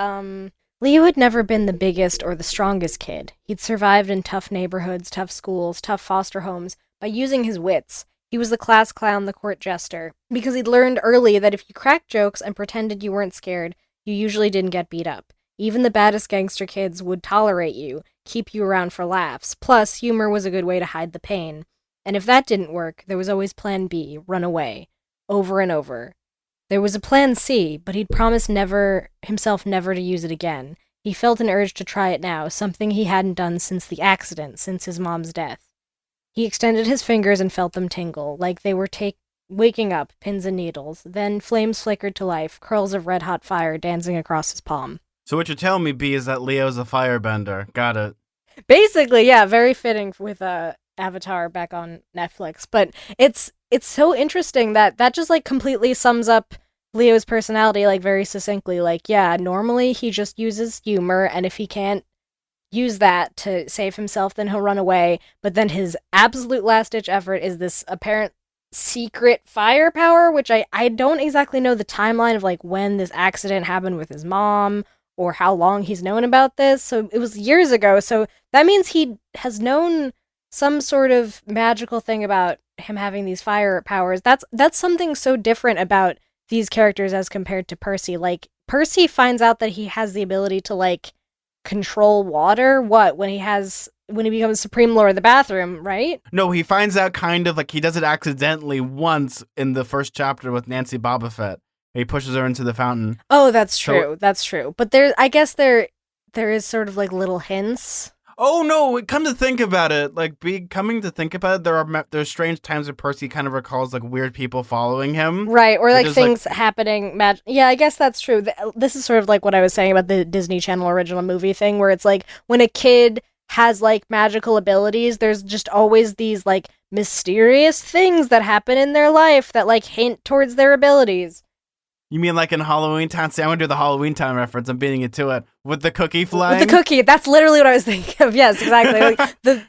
Leo had never been the biggest or the strongest kid. He'd survived in tough neighborhoods, tough schools, tough foster homes by using his wits. He was the class clown, the court jester, because he'd learned early that if you cracked jokes and pretended you weren't scared, you usually didn't get beat up. Even the baddest gangster kids would tolerate you, keep you around for laughs. Plus, humor was a good way to hide the pain. And if that didn't work, there was always Plan B, run away. Over and over. There was a Plan C, but he'd promised himself never to use it again. He felt an urge to try it now, something he hadn't done since the accident, since his mom's death. He extended his fingers and felt them tingle, like they were waking up, pins and needles. Then flames flickered to life, curls of red-hot fire dancing across his palm. So what you're telling me, B, is that Leo's a firebender. Got it. Basically, yeah, very fitting with Avatar back on Netflix. But it's so interesting that just like completely sums up Leo's personality like very succinctly. Like, yeah, normally he just uses humor, and if he can't use that to save himself, then he'll run away. But then his absolute last-ditch effort is this apparent secret firepower, which I don't exactly know the timeline of like when this accident happened with his mom or how long he's known about this. So it was years ago. So that means he has known some sort of magical thing about him having these fire powers. That's something so different about these characters as compared to Percy. Like, Percy finds out that he has the ability to like control water when he becomes Supreme Lord of the Bathroom, right? No, he finds out kind of like he does it accidentally once in the first chapter with Nancy Bobofet. He pushes her into the fountain. Oh, that's true. That's true. But I guess there is sort of like little hints. Oh no! Come to think about it, coming to think about it, there's strange times where Percy kind of recalls like weird people following him, right? Or like things happening. Yeah, I guess that's true. This is sort of like what I was saying about the Disney Channel original movie thing, where it's like when a kid has like magical abilities, there's just always these like mysterious things that happen in their life that like hint towards their abilities. You mean like in Halloween Town? See, I want to do the Halloween Town reference. I'm beating it to it. With the cookie flying? With the cookie. That's literally what I was thinking of. Yes, exactly.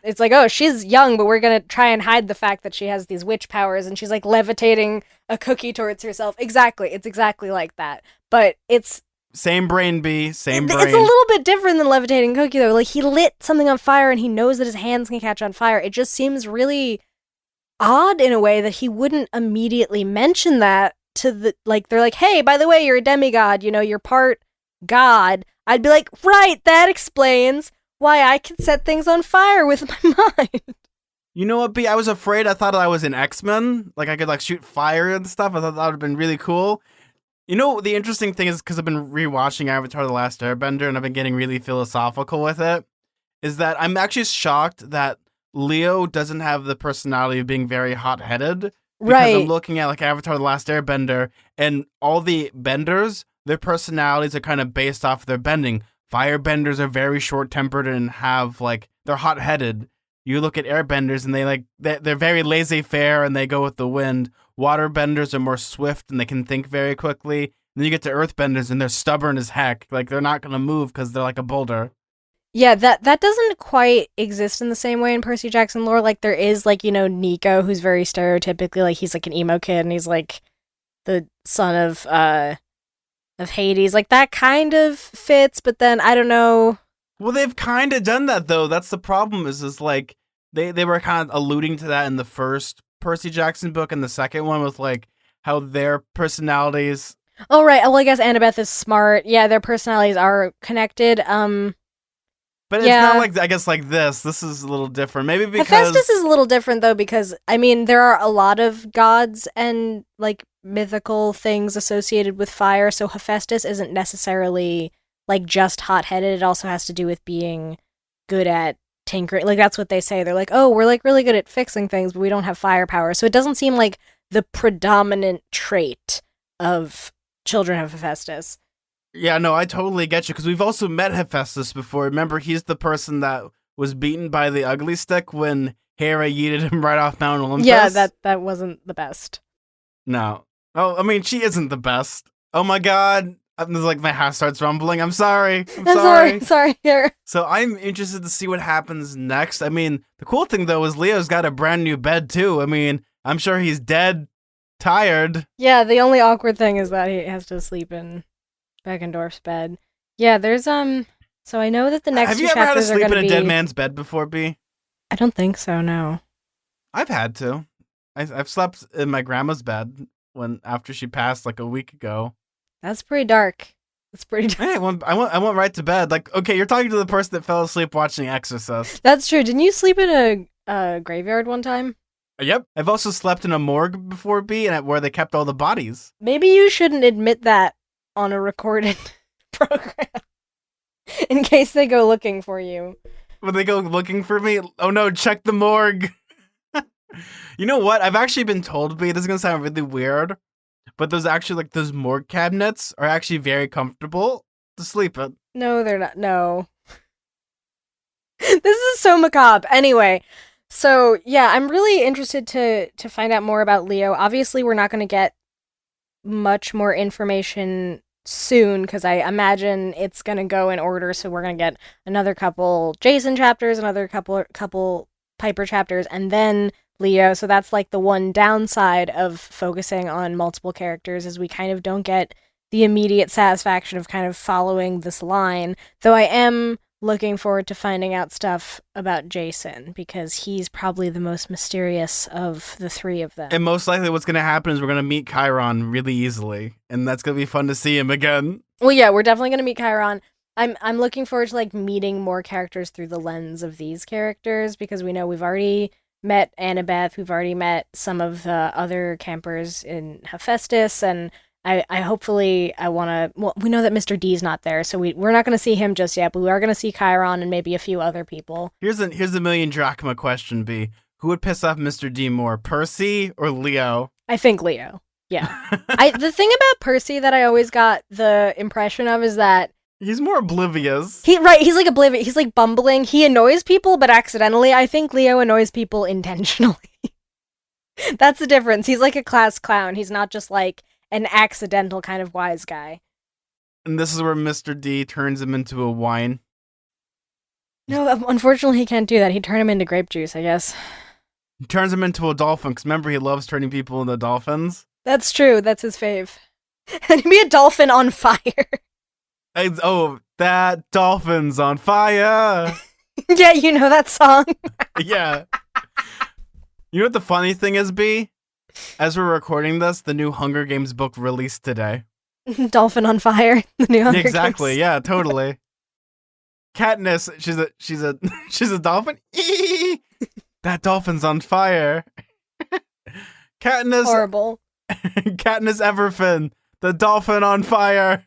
It's like, oh, she's young, but we're going to try and hide the fact that she has these witch powers, and she's like levitating a cookie towards herself. Exactly. It's exactly like that. But it's... Same brain, B. Same brain. It's a little bit different than levitating cookie, though. Like, he lit something on fire, and he knows that his hands can catch on fire. It just seems really odd in a way that he wouldn't immediately mention that to the, like, they're like, hey, by the way, you're a demigod, you're part god. I'd be like, right, that explains why I can set things on fire with my mind. You know what, B? I was afraid. I thought I was an X-Men. Like, I could, like, shoot fire and stuff. I thought that would have been really cool. You know, the interesting thing is, because I've been rewatching Avatar The Last Airbender, and I've been getting really philosophical with it, is that I'm actually shocked that Leo doesn't have the personality of being very hot-headed. Because right. I'm looking at like Avatar The Last Airbender, and all the benders, their personalities are kind of based off their bending. Firebenders are very short-tempered and have like, they're hot-headed. You look at airbenders and they're very laissez-faire and they go with the wind. Waterbenders are more swift and they can think very quickly. then you get to earthbenders and they're stubborn as heck. Like, they're not going to move because they're like a boulder. Yeah, that doesn't quite exist in the same way in Percy Jackson lore. Like, there is, like, you know, Nico, who's very stereotypically, like, he's like an emo kid and he's like the son of Hades. Like, that kind of fits, but then I don't know. Well, they've kind of done that, though. That's the problem, is like, they were kind of alluding to that in the first Percy Jackson book, and the second one with, like, how their personalities... Oh, right. Well, I guess Annabeth is smart. Yeah, their personalities are connected. But it's not like, I guess, like this. This is a little different. Maybe because... Hephaestus is a little different, though, because, I mean, there are a lot of gods and, like, mythical things associated with fire, so Hephaestus isn't necessarily, like, just hot-headed. It also has to do with being good at tinkering. Like, that's what they say. They're like, oh, we're, like, really good at fixing things, but we don't have firepower. So it doesn't seem like the predominant trait of children of Hephaestus. Yeah, no, I totally get you, because we've also met Hephaestus before. Remember, he's the person that was beaten by the ugly stick when Hera yeeted him right off Mount Olympus. Yeah, that wasn't the best. No. Oh, I mean, she isn't the best. Oh my god. Like, my house starts rumbling. I'm sorry. I'm sorry, Hera. So I'm interested to see what happens next. I mean, the cool thing, though, is Leo's got a brand new bed, too. I mean, I'm sure he's dead, tired. Yeah, the only awkward thing is that he has to sleep in Beckendorf's bed. Yeah, there's so I know that the next two chapters are going to be... Have you ever had to sleep in a dead man's bed before, B? I don't think so, no. I've had to. I've slept in my grandma's bed after she passed like a week ago. That's pretty dark. That's pretty dark. Hey, I went right to bed. Like, okay, you're talking to the person that fell asleep watching Exorcist. That's true. Didn't you sleep in a graveyard one time? Yep. I've also slept in a morgue before, B, and where they kept all the bodies. Maybe you shouldn't admit that on a recorded program in case they go looking for you. When they go looking for me? Oh no, check the morgue. You know what? I've actually been told, B, this is going to sound really weird, but those morgue cabinets are actually very comfortable to sleep in. No, they're not. No. This is so macabre. Anyway, so yeah, I'm really interested to find out more about Leo. Obviously, we're not going to get much more information soon, because I imagine it's going to go in order, so we're going to get another couple Jason chapters, another couple Piper chapters, and then Leo. So that's like the one downside of focusing on multiple characters, is we kind of don't get the immediate satisfaction of kind of following this line, though I am looking forward to finding out stuff about Jason, because he's probably the most mysterious of the three of them. And most likely what's going to happen is we're going to meet Chiron really easily, and that's going to be fun to see him again. Well, yeah, we're definitely going to meet Chiron. I'm looking forward to, like, meeting more characters through the lens of these characters, because we know we've already met Annabeth, we've already met some of the other campers in Hephaestus, and I hopefully want to... Well, we know that Mr. D's not there, so we're not going to see him just yet, but we are going to see Chiron and maybe a few other people. Here's a million drachma question, B. Who would piss off Mr. D more, Percy or Leo? I think Leo. Yeah. The thing about Percy that I always got the impression of is that he's more oblivious. He's like oblivious. He's like bumbling. He annoys people, but accidentally. I think Leo annoys people intentionally. That's the difference. He's like a class clown. He's not just like an accidental kind of wise guy. And this is where Mr. D turns him into a wine. No, unfortunately he can't do that. He'd turn him into grape juice, I guess. He turns him into a dolphin, because remember, he loves turning people into dolphins. That's true. That's his fave. And he'd be a dolphin on fire. Oh, that dolphin's on fire. Yeah, you know that song. Yeah. You know what the funny thing is, B? As we're recording this, the new Hunger Games book released today. Dolphin on Fire, the new Hunger Exactly, Games. Yeah, totally. Katniss, she's a dolphin. That dolphin's on fire. Katniss. Horrible. Katniss Everfin, the dolphin on fire.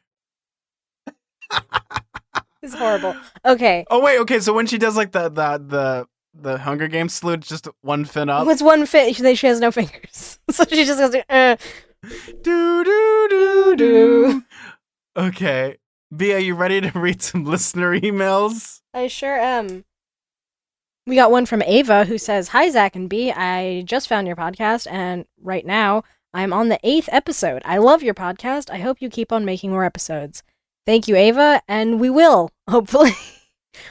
It's horrible. Okay. Oh wait, okay. So when she does like the Hunger Games salute, just one fin up. What's one fin? She has no fingers, so she just goes do do do do. Okay, B, are you ready to read some listener emails? I sure am. We got one from Ava who says, "Hi Zach and B, I just found your podcast, and right now I'm on the 8th episode. I love your podcast. I hope you keep on making more episodes. Thank you, Ava, and we will, hopefully.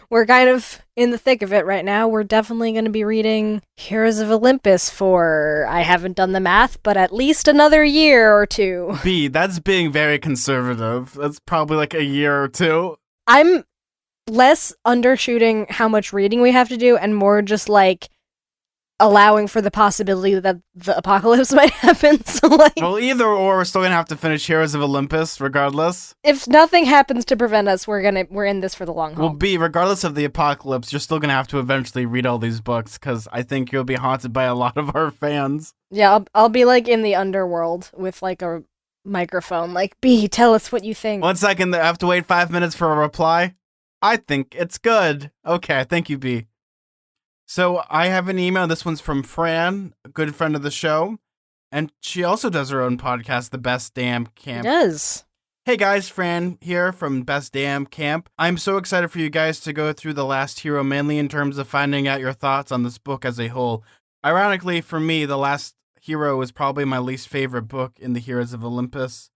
We're kind of in the thick of it right now. We're definitely going to be reading Heroes of Olympus for, I haven't done the math, but at least another year or two. B, that's being very conservative. That's probably like a year or two. I'm less undershooting how much reading we have to do and more just like allowing for the possibility that the apocalypse might happen. So like, Well, either or, we're still gonna have to finish Heroes of Olympus, regardless. if nothing happens to prevent us, we're in this for the long haul. Well, B, regardless of the apocalypse, you're still gonna have to eventually read all these books, because I think you'll be haunted by a lot of our fans. Yeah, I'll be like in the underworld with like a microphone, like, B, tell us what you think. 1 second, I have to wait 5 minutes for a reply. I think it's good. Okay, thank you, B. So I have an email. This one's from Fran, a good friend of the show. And she also does her own podcast, The Best Damn It Camp. does. Hey guys, Fran here from Best Damn Camp. I'm so excited for you guys to go through The Last Hero, mainly in terms of finding out your thoughts on this book as a whole. Ironically, for me, The Last Hero is probably my least favorite book in the Heroes of Olympus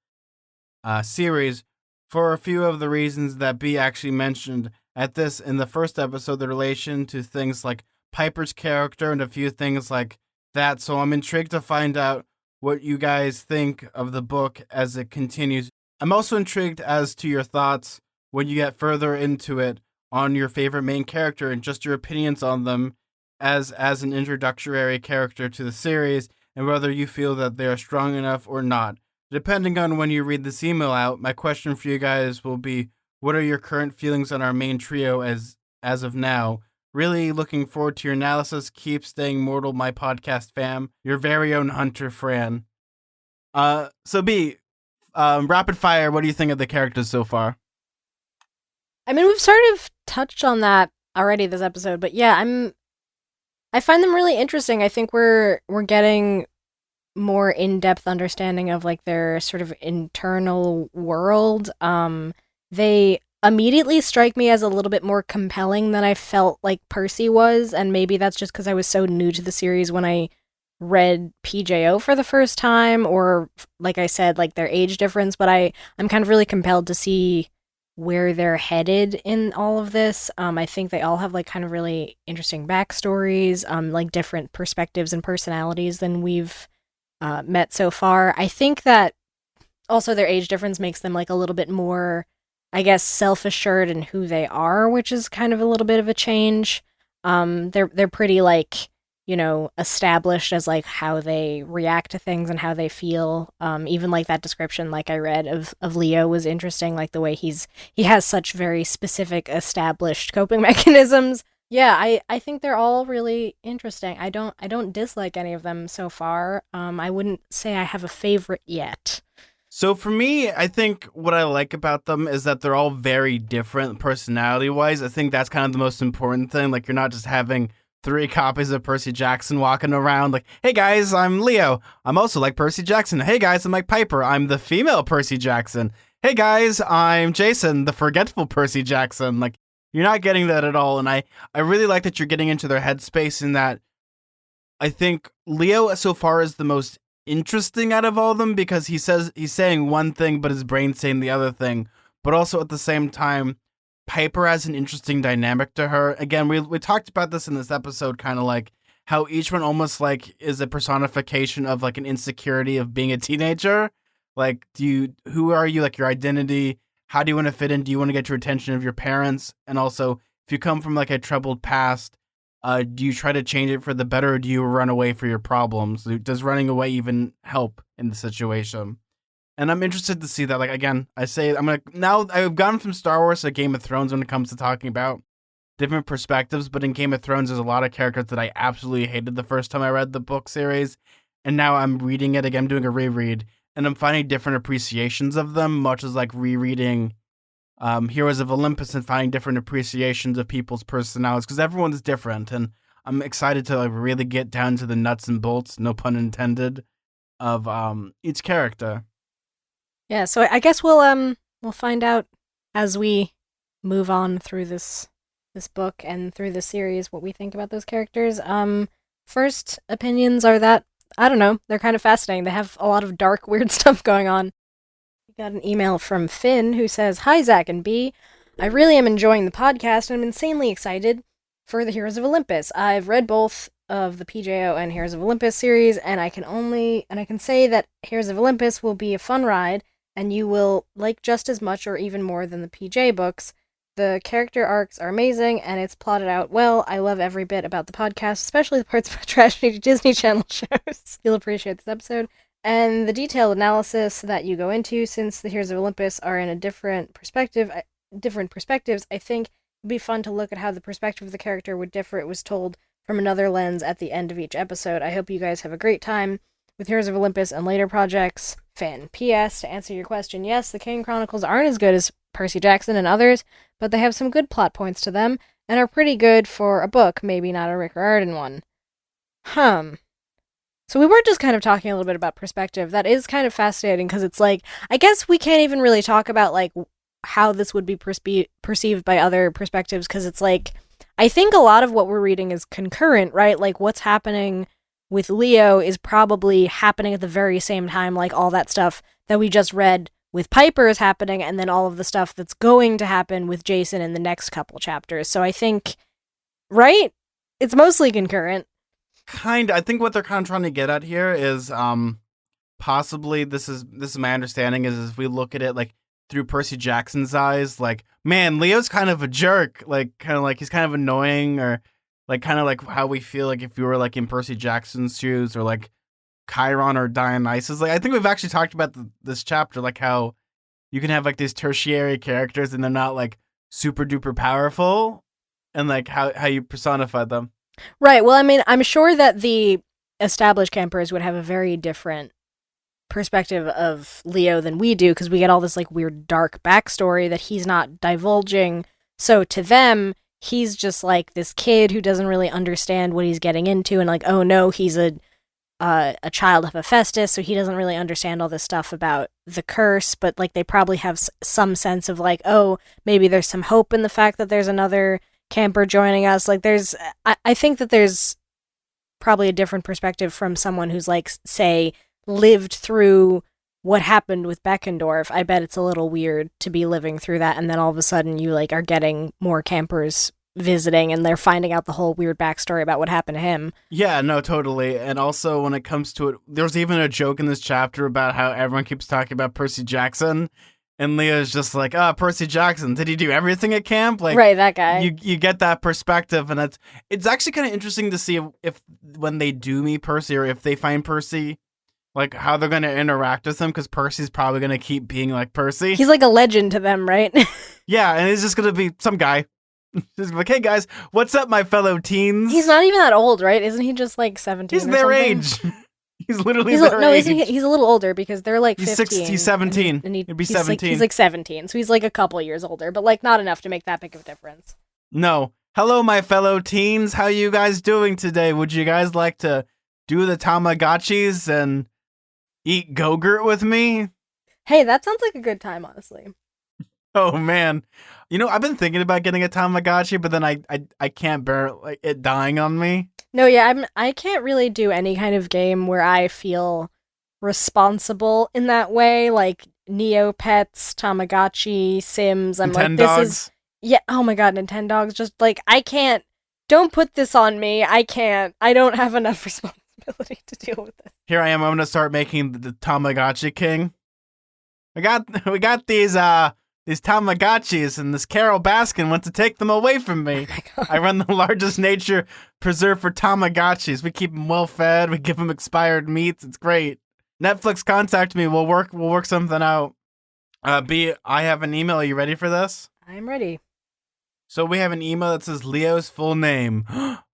series, for a few of the reasons that B actually mentioned at this in the first episode, the relation to things like Piper's character and a few things like that. So I'm intrigued to find out what you guys think of the book as it continues. I'm also intrigued as to your thoughts when you get further into it on your favorite main character and just your opinions on them as an introductory character to the series, and whether you feel that they are strong enough or not. Depending on when you read this email out, my question for you guys will be, what are your current feelings on our main trio as of now? Really looking forward to your analysis. Keep staying mortal, my podcast fam. Your very own Hunter Fran. So B, rapid fire, what do you think of the characters so far? I mean, we've sort of touched on that already this episode, but yeah, I find them really interesting. I think we're getting more in-depth understanding of like their sort of internal world. They immediately strike me as a little bit more compelling than I felt like Percy was, and maybe that's just because I was so new to the series when I read PJO for the first time, or like I said, like their age difference, but I'm kind of really compelled to see where they're headed in all of this. I think they all have like kind of really interesting backstories, like different perspectives and personalities than we've met so far. I think that also their age difference makes them like a little bit more, I guess, self-assured in who they are, which is kind of a little bit of a change. They're pretty like, you know, established as like how they react to things and how they feel. Even like that description like I read of Leo was interesting, like the way he has such very specific established coping mechanisms. Yeah, I think they're all really interesting. I don't dislike any of them so far. I wouldn't say I have a favorite yet. So for me, I think what I like about them is that they're all very different personality-wise. I think that's kind of the most important thing. Like, you're not just having 3 copies of Percy Jackson walking around like, hey guys, I'm Leo. I'm also like Percy Jackson. Hey guys, I'm like Piper. I'm the female Percy Jackson. Hey guys, I'm Jason, the forgetful Percy Jackson. Like, you're not getting that at all. And I really like that you're getting into their headspace in that. I think Leo so far is the most interesting out of all of them, because he's saying one thing, but his brain's saying the other thing. But also at the same time, Piper has an interesting dynamic to her. Again, we talked about this in this episode, kind of like how each one almost like is a personification of like an insecurity of being a teenager. Like, who are you? Like, your identity. How do you want to fit in? Do you want to get your attention of your parents? And also, if you come from like a troubled past, do you try to change it for the better, or do you run away for your problems? Does running away even help in the situation? And I'm interested to see that. Like, again, now I've gone from Star Wars to Game of Thrones when it comes to talking about different perspectives, but in Game of Thrones, there's a lot of characters that I absolutely hated the first time I read the book series, and now I'm reading it again, doing a reread, and I'm finding different appreciations of them, much as like rereading Heroes of Olympus and finding different appreciations of people's personalities, because everyone's different, and I'm excited to like really get down to the nuts and bolts, no pun intended, of each character. Yeah, so I guess we'll find out as we move on through this book and through the series what we think about those characters. First opinions are that I don't know, they're kind of fascinating. They have a lot of dark, weird stuff going on. We got an email from Finn who says, "Hi, Zach and B. I really am enjoying the podcast and I'm insanely excited for the Heroes of Olympus. I've read both of the PJO and Heroes of Olympus series, and I can say that Heroes of Olympus will be a fun ride, and you will like just as much or even more than the PJ books. The character arcs are amazing, and it's plotted out well. I love every bit about the podcast, especially the parts about trashy Disney Channel shows. You'll appreciate this episode. And the detailed analysis that you go into, since the Heroes of Olympus are in a different perspectives, I think it'd be fun to look at how the perspective of the character would differ if it was told from another lens at the end of each episode. I hope you guys have a great time with Heroes of Olympus and later projects. Fan. P.S. To answer your question, yes, the Kane Chronicles aren't as good as Percy Jackson and others, but they have some good plot points to them, and are pretty good for a book, maybe not a Rick Riordan one. So we were just kind of talking a little bit about perspective. That is kind of fascinating, because it's like, I guess we can't even really talk about, like, how this would be perceived by other perspectives, because it's like, I think a lot of what we're reading is concurrent, right? Like, what's happening with Leo is probably happening at the very same time, like all that stuff that we just read with Piper is happening, and then all of the stuff that's going to happen with Jason in the next couple chapters. So I think, right? It's mostly concurrent. I think what they're kind of trying to get at here is possibly this is my understanding is if we look at it like through Percy Jackson's eyes, like, man, Leo's kind of a jerk, like kind of like he's kind of annoying, or like kind of like how we feel like if you were like in Percy Jackson's shoes, or like Chiron or Dionysus. Like, I think we've actually talked about this chapter, like how you can have like these tertiary characters and they're not like super duper powerful, and like how you personify them. Right. Well, I mean, I'm sure that the established campers would have a very different perspective of Leo than we do, because we get all this like weird dark backstory that he's not divulging. So to them, he's just like this kid who doesn't really understand what he's getting into, and like, oh no, he's a child of Hephaestus, so he doesn't really understand all this stuff about the curse. But like, they probably have some sense of like, oh, maybe there's some hope in the fact that there's another camper joining us. Like, I think that there's probably a different perspective from someone who's like, say, lived through what happened with Beckendorf. I bet it's a little weird to be living through that, and then all of a sudden you like are getting more campers visiting, and they're finding out the whole weird backstory about what happened to him. Yeah, no, totally. And also, when it comes to it, there's even a joke in this chapter about how everyone keeps talking about Percy Jackson, and Leah's just like, Percy Jackson, did he do everything at camp? Like, right, that guy. You get that perspective, and it's actually kind of interesting to see if when they do meet Percy, or if they find Percy, like how they're going to interact with him, because Percy's probably going to keep being like Percy. He's like a legend to them, right? Yeah, and he's just going to be some guy. Just like, hey guys, what's up, my fellow teens? He's not even that old, right? Isn't he just like 17? He's their age. He's literally their age. No, isn't he? He's a little older, because they're like 15. He's 17. And he'd be 17. He's like 17, so he's like a couple years older, but like not enough to make that big of a difference. No. Hello, my fellow teens. How you guys doing today? Would you guys like to do the Tamagotchis and eat Go-Gurt with me? Hey, that sounds like a good time, honestly. Oh, man. You know, I've been thinking about getting a Tamagotchi, but then I can't bear like it dying on me. No, yeah, I can't really do any kind of game where I feel responsible in that way, like Neopets, Tamagotchi, Sims. I'm like, this is... Yeah, oh my god, Nintendogs. Just like, I can't... Don't put this on me. I can't. I don't have enough responsibility to deal with this. Here I am. I'm going to start making the Tamagotchi king. We got these Tamagotchis, and this Carol Baskin wants to take them away from me. Oh, I run the largest nature preserve for Tamagotchis. We keep them well fed. We give them expired meats. It's great. Netflix, contact me. We'll work something out. B, I have an email. Are you ready for this? I'm ready. So we have an email that says Leo's full name.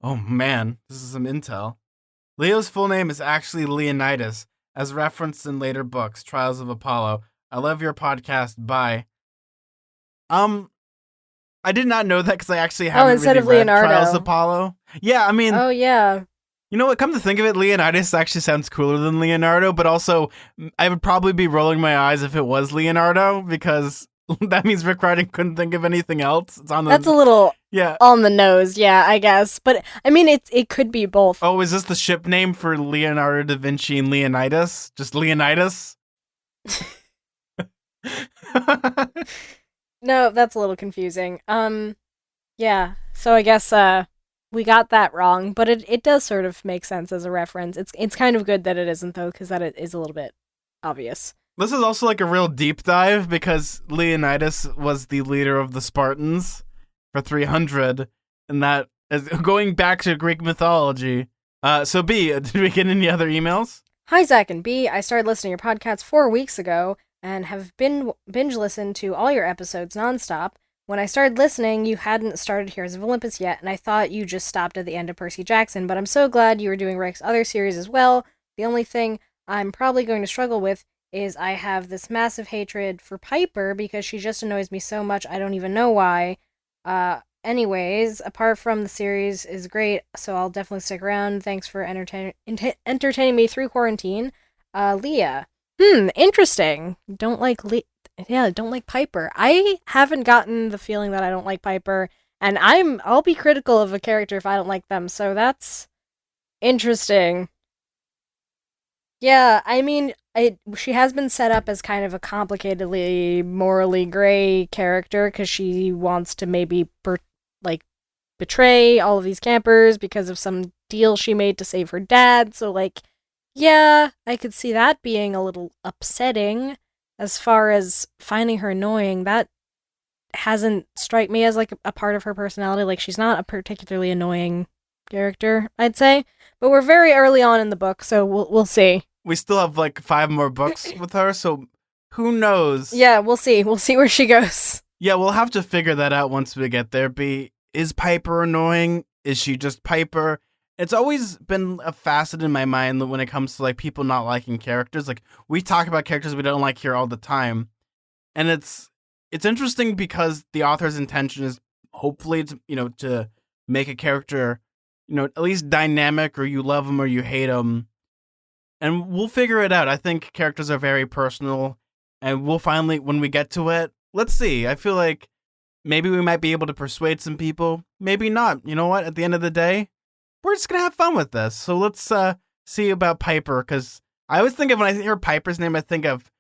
Oh man, this is some intel. Leo's full name is actually Leonidas, as referenced in later books, Trials of Apollo. I love your podcast. Bye. I did not know that, because I actually haven't instead really of read Leonardo. Trials of Apollo. Yeah, I mean... Oh, yeah. You know what? Come to think of it, Leonidas actually sounds cooler than Leonardo, but also I would probably be rolling my eyes if it was Leonardo, because that means Rick Riordan couldn't think of anything else. It's on That's a the little yeah. on the nose, yeah, I guess. But I mean, it could be both. Oh, is this the ship name for Leonardo da Vinci and Leonidas? Just Leonidas? No, that's a little confusing. Yeah. So I guess we got that wrong, but it does sort of make sense as a reference. It's kind of good that it isn't though, because that it is a little bit obvious. This is also like a real deep dive because Leonidas was the leader of the Spartans for 300, and that is going back to Greek mythology. So B, did we get any other emails? Hi Zach and B. I started listening to your podcast 4 weeks ago and have been binge listened to all your episodes nonstop. When I started listening, you hadn't started Heroes of Olympus yet, and I thought you just stopped at the end of Percy Jackson, but I'm so glad you were doing Rick's other series as well. The only thing I'm probably going to struggle with is I have this massive hatred for Piper because she just annoys me so much I don't even know why. Anyways, apart from the series is great, so I'll definitely stick around. Thanks for entertaining me through quarantine. Leah. Interesting. Don't like don't like Piper. I haven't gotten the feeling that I don't like Piper, and I'll be critical of a character if I don't like them, so that's interesting. Yeah, I mean, she has been set up as kind of a complicatedly morally gray character because she wants to maybe like betray all of these campers because of some deal she made to save her dad. So like, yeah, I could see that being a little upsetting. As far as finding her annoying, that hasn't strike me as like a part of her personality. Like she's not a particularly annoying character, I'd say. But we're very early on in the book, so we'll see. We still have like 5 more books with her, so who knows? Yeah, we'll see. We'll see where she goes. Yeah, we'll have to figure that out once we get there. B, is Piper annoying? Is she just Piper? It's always been a facet in my mind when it comes to like people not liking characters. Like we talk about characters we don't like here all the time, and it's interesting because the author's intention is hopefully to make a character at least dynamic, or you love them or you hate them. And we'll figure it out. I think characters are very personal, and we'll finally, when we get to it, let's see. I feel like maybe we might be able to persuade some people. Maybe not. You know what? At the end of the day, we're just going to have fun with this. So let's see about Piper, because I always think of, when I hear Piper's name, I think of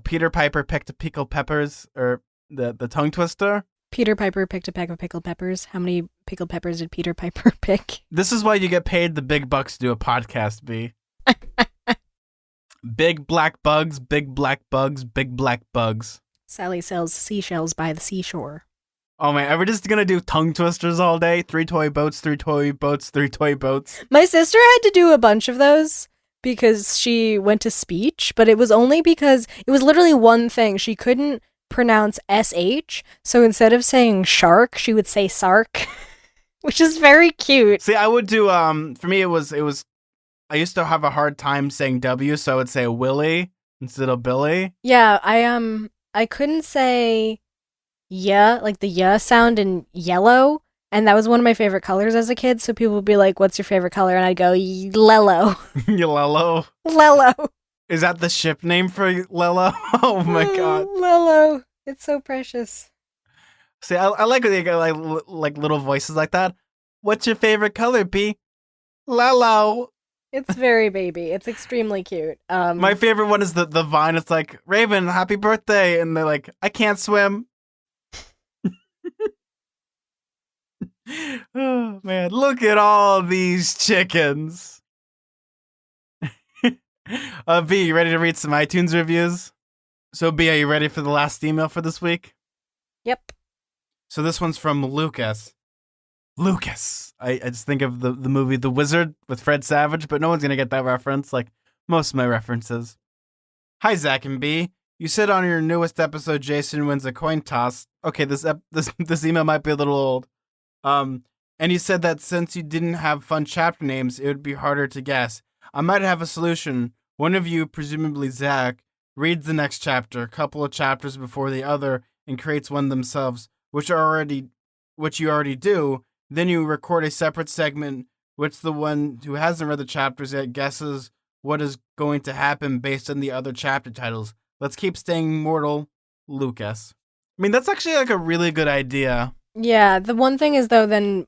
Peter Piper picked a pickled peppers, or the tongue twister. Peter Piper picked a peck of pickled peppers. How many pickled peppers did Peter Piper pick? This is why you get paid the big bucks to do a podcast, B. Big black bugs, big black bugs, big black bugs. Sally sells seashells by the seashore. Oh man, are we just gonna do tongue twisters all day? 3 toy boats, 3 toy boats, 3 toy boats. My sister had to do a bunch of those because she went to speech, but it was only because it was literally one thing. She couldn't pronounce SH, so instead of saying shark, she would say sark, which is very cute. See, I would do, for me it was, I used to have a hard time saying W, so I would say Willie instead of Billy. Yeah, I couldn't say yeah, like the yeah sound in yellow, and that was one of my favorite colors as a kid, so people would be like, what's your favorite color? And I'd go, Lello. Lello? Lello. Is that the ship name for Lello? Oh my god. Lello. It's so precious. See, I like when they get like little voices like that. What's your favorite color, B? Lello. It's very baby. It's extremely cute. My favorite one is the vine. It's like, Raven, happy birthday. And they're like, I can't swim. Oh, man. Look at all these chickens. B, you ready to read some iTunes reviews? So, B, are you ready for the last email for this week? Yep. So this one's from Lucas. Lucas. I just think of the movie The Wizard with Fred Savage, but no one's going to get that reference, like most of my references. Hi, Zach and B. You said on your newest episode Jason wins a coin toss. Okay, this email might be a little old. And you said that since you didn't have fun chapter names, it would be harder to guess. I might have a solution. One of you, presumably Zach, reads the next chapter, a couple of chapters before the other, and creates one themselves, which you already do. Then you record a separate segment, which the one who hasn't read the chapters yet guesses what is going to happen based on the other chapter titles. Let's keep staying mortal, Lucas. I mean, that's actually like a really good idea. Yeah, the one thing is though, then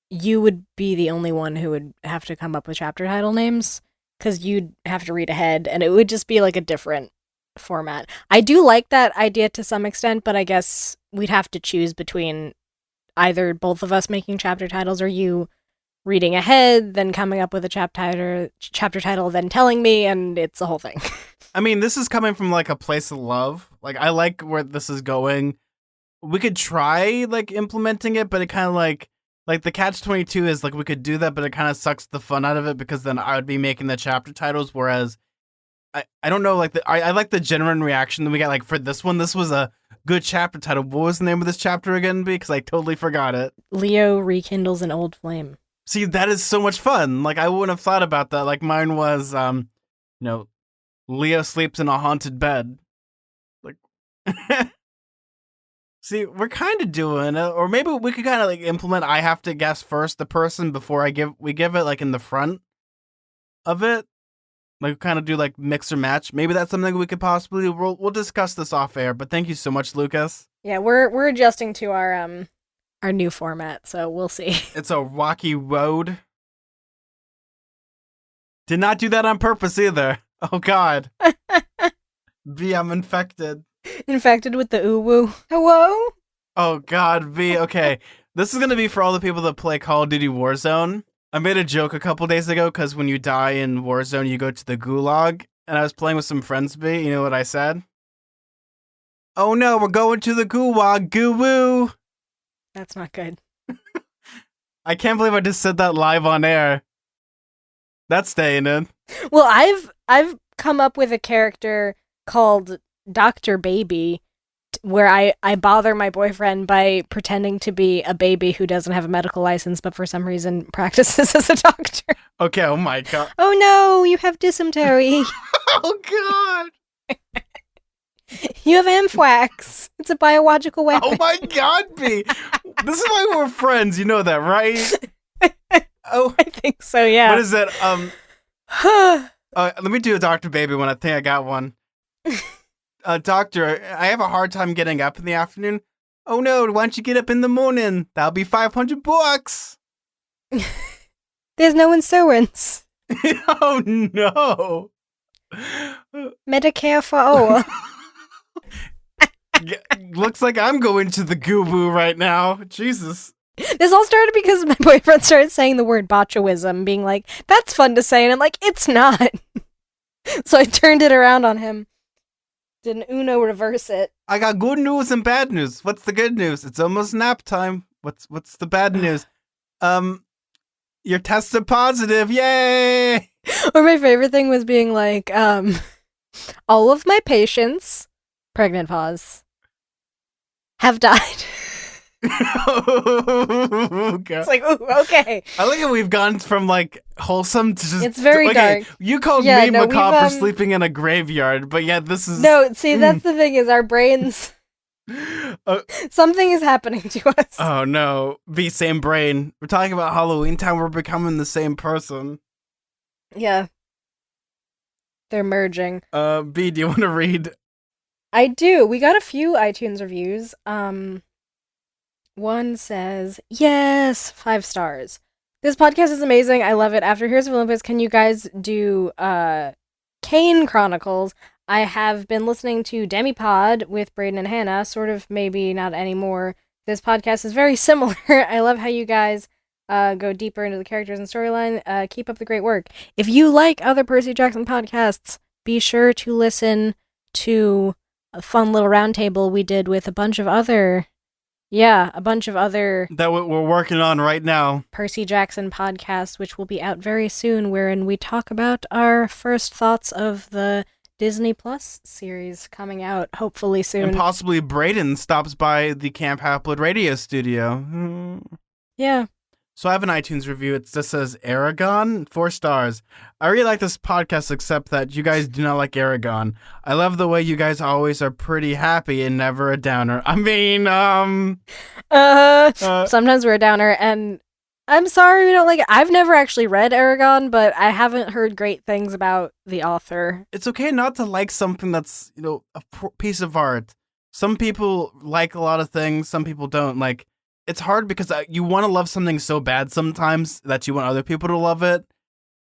you would be the only one who would have to come up with chapter title names because you'd have to read ahead, and it would just be like a different format. I do like that idea to some extent, but I guess we'd have to choose between either both of us making chapter titles or you reading ahead, then coming up with a chapter title, then telling me, and it's a whole thing. I mean, this is coming from like a place of love. Like, I like where this is going. We could try like implementing it, but it kind of like the catch-22 is like we could do that, but it kind of sucks the fun out of it because then I would be making the chapter titles, whereas I don't know, like I like the genuine reaction that we got. Like for this one, this was a good chapter title. What was the name of this chapter again? Because I totally forgot it. Leo rekindles an old flame. See, that is so much fun. Like I wouldn't have thought about that. Like mine was, Leo sleeps in a haunted bed. Like, see, we're kind of doing it, or maybe we could kind of like implement. I have to guess first the person before we give it like in the front of it. Like kind of do like mix or match. Maybe that's something we could possibly do. We'll discuss this off air. But thank you so much, Lucas. Yeah, we're adjusting to our new format, so we'll see. It's a rocky road. Did not do that on purpose either. Oh God. V, I'm infected. Infected with the uwu. Hello? Oh God, V. Okay, this is gonna be for all the people that play Call of Duty Warzone. I made a joke a couple days ago because when you die in Warzone, you go to the gulag. And I was playing with some friends, B. You know what I said? Oh no, we're going to the gulag. Goo-woo. That's not good. I can't believe I just said that live on air. That's staying in. Well, I've come up with a character called Dr. Baby where I bother my boyfriend by pretending to be a baby who doesn't have a medical license but for some reason practices as a doctor. Okay, oh my God. Oh no, you have dysentery. Oh God. You have amphwax. It's a biological weapon. Oh my God, B. This is why we're friends. You know that, right? Oh, I think so, yeah. What is it? Let me do a Dr. Baby one. I think I got one. Doctor, I have a hard time getting up in the afternoon. Oh no, why don't you get up in the morning? That'll be $500. There's no insurance. Oh no. Medicare for all. Looks like I'm going to the goo right now. Jesus. This all started because my boyfriend started saying the word botulism, being like, that's fun to say, and I'm like, it's not. So I turned it around on him. Did an Uno reverse it. I got good news and bad news. What's the good news? It's almost nap time. What's the bad news? You're tested positive. Yay! Or my favorite thing was being like, all of my patients, pregnant pause, have died. Oh, God. It's like, ooh, okay. I like how we've gone from like wholesome to just. It's very dark. You called me macabre for sleeping in a graveyard, but yeah, this is. No, see, that's the thing is our brains. Something is happening to us. Oh no, V, same brain. We're talking about Halloween time. We're becoming the same person. Yeah, they're merging. V, do you want to read? I do. We got a few iTunes reviews. One says, yes, 5 stars. This podcast is amazing. I love it. After Heroes of Olympus, can you guys do Kane Chronicles? I have been listening to Demipod with Braden and Hannah, sort of, maybe not anymore. This podcast is very similar. I love how you guys go deeper into the characters and storyline. Keep up the great work. If you like other Percy Jackson podcasts, be sure to listen to a fun little roundtable we did with a bunch of other that we're working on right now. Percy Jackson podcasts, which will be out very soon, wherein we talk about our first thoughts of the Disney Plus series coming out hopefully soon. And possibly Braden stops by the Camp Halfblood radio studio. Yeah. So I have an iTunes review. It just says Aragon, 4 stars. I really like this podcast, except that you guys do not like Aragon. I love the way you guys always are pretty happy and never a downer. I mean, sometimes we're a downer, and I'm sorry we don't like it. I've never actually read Aragon, but I haven't heard great things about the author. It's okay not to like something that's, a piece of art. some people like a lot of things, some people don't. Like, it's hard because you want to love something so bad sometimes that you want other people to love it.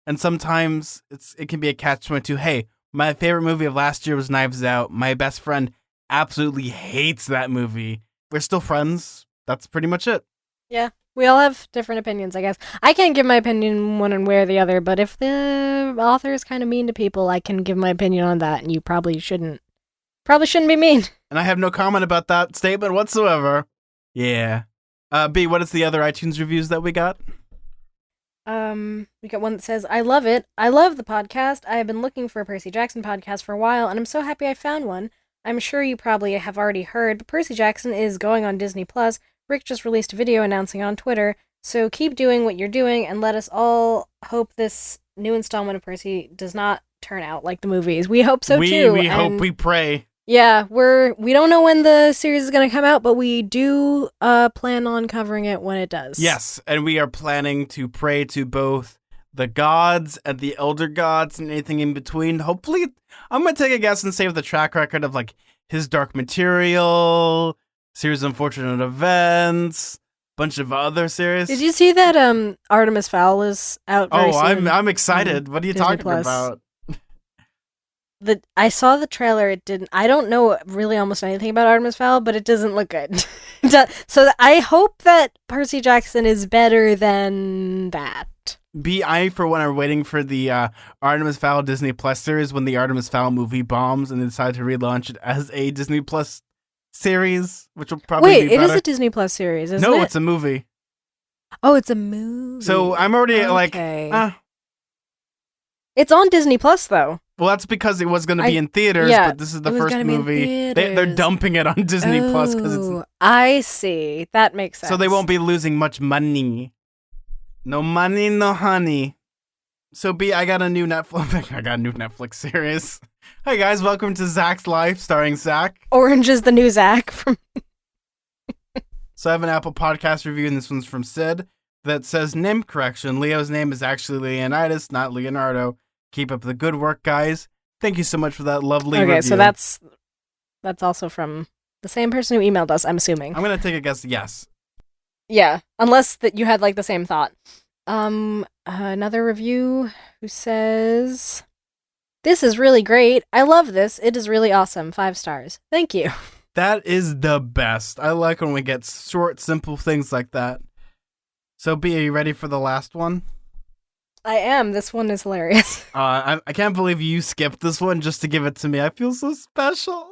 And sometimes it can be a catch-22. Hey, my favorite movie of last year was Knives Out. My best friend absolutely hates that movie. We're still friends. That's pretty much it. Yeah, we all have different opinions, I guess. I can't give my opinion one way or the other, but if the author is kind of mean to people, I can give my opinion on that, and you probably shouldn't be mean. And I have no comment about that statement whatsoever. Yeah. B, what is the other iTunes reviews that we got? We got one that says, I love it. I love the podcast. I have been looking for a Percy Jackson podcast for a while, and I'm so happy I found one. I'm sure you probably have already heard, but Percy Jackson is going on Disney+. Rick just released a video announcing on Twitter, so keep doing what you're doing, and let us all hope this new installment of Percy does not turn out like the movies. We hope so, too. We hope, we pray. Yeah, we don't know when the series is going to come out, but we do plan on covering it when it does. Yes, and we are planning to pray to both the gods and the elder gods and anything in between. Hopefully, I'm going to take a guess and save the track record of like His Dark Material, Series of Unfortunate Events, bunch of other series. Did you see that Artemis Fowl is out very soon? I'm excited. What are you talking about? I saw the trailer. I don't know really almost anything about Artemis Fowl, but it doesn't look good. So I hope that Percy Jackson is better than that. I, for one, are waiting for the Artemis Fowl Disney Plus series when the Artemis Fowl movie bombs and they decide to relaunch it as a Disney Plus series, which will probably be better. Wait, it is a Disney Plus series, isn't it? No, it's a movie. Oh, it's a movie. So I'm already It's on Disney Plus, though. Well, that's because it was going to be in theaters, but this is the first movie. They're dumping it on Disney Plus because it's. I see. That makes sense. So they won't be losing much money. No money, no honey. So B, I got a new Netflix series. Hey guys, welcome to Zach's Life, starring Zach. Orange is the new Zach from. So I have an Apple Podcast review, and this one's from Sid that says, name correction. Leo's name is actually Leonidas, not Leonardo. Keep up the good work, guys. Thank you so much for that lovely review. Okay, so that's also from the same person who emailed us, I'm assuming. I'm going to take a guess, yes. Yeah, unless that you had like the same thought. Another review who says, this is really great. I love this. It is really awesome. 5 stars. Thank you. That is the best. I like when we get short, simple things like that. So B, are you ready for the last one? I am. This one is hilarious. I can't believe you skipped this one just to give it to me. I feel so special.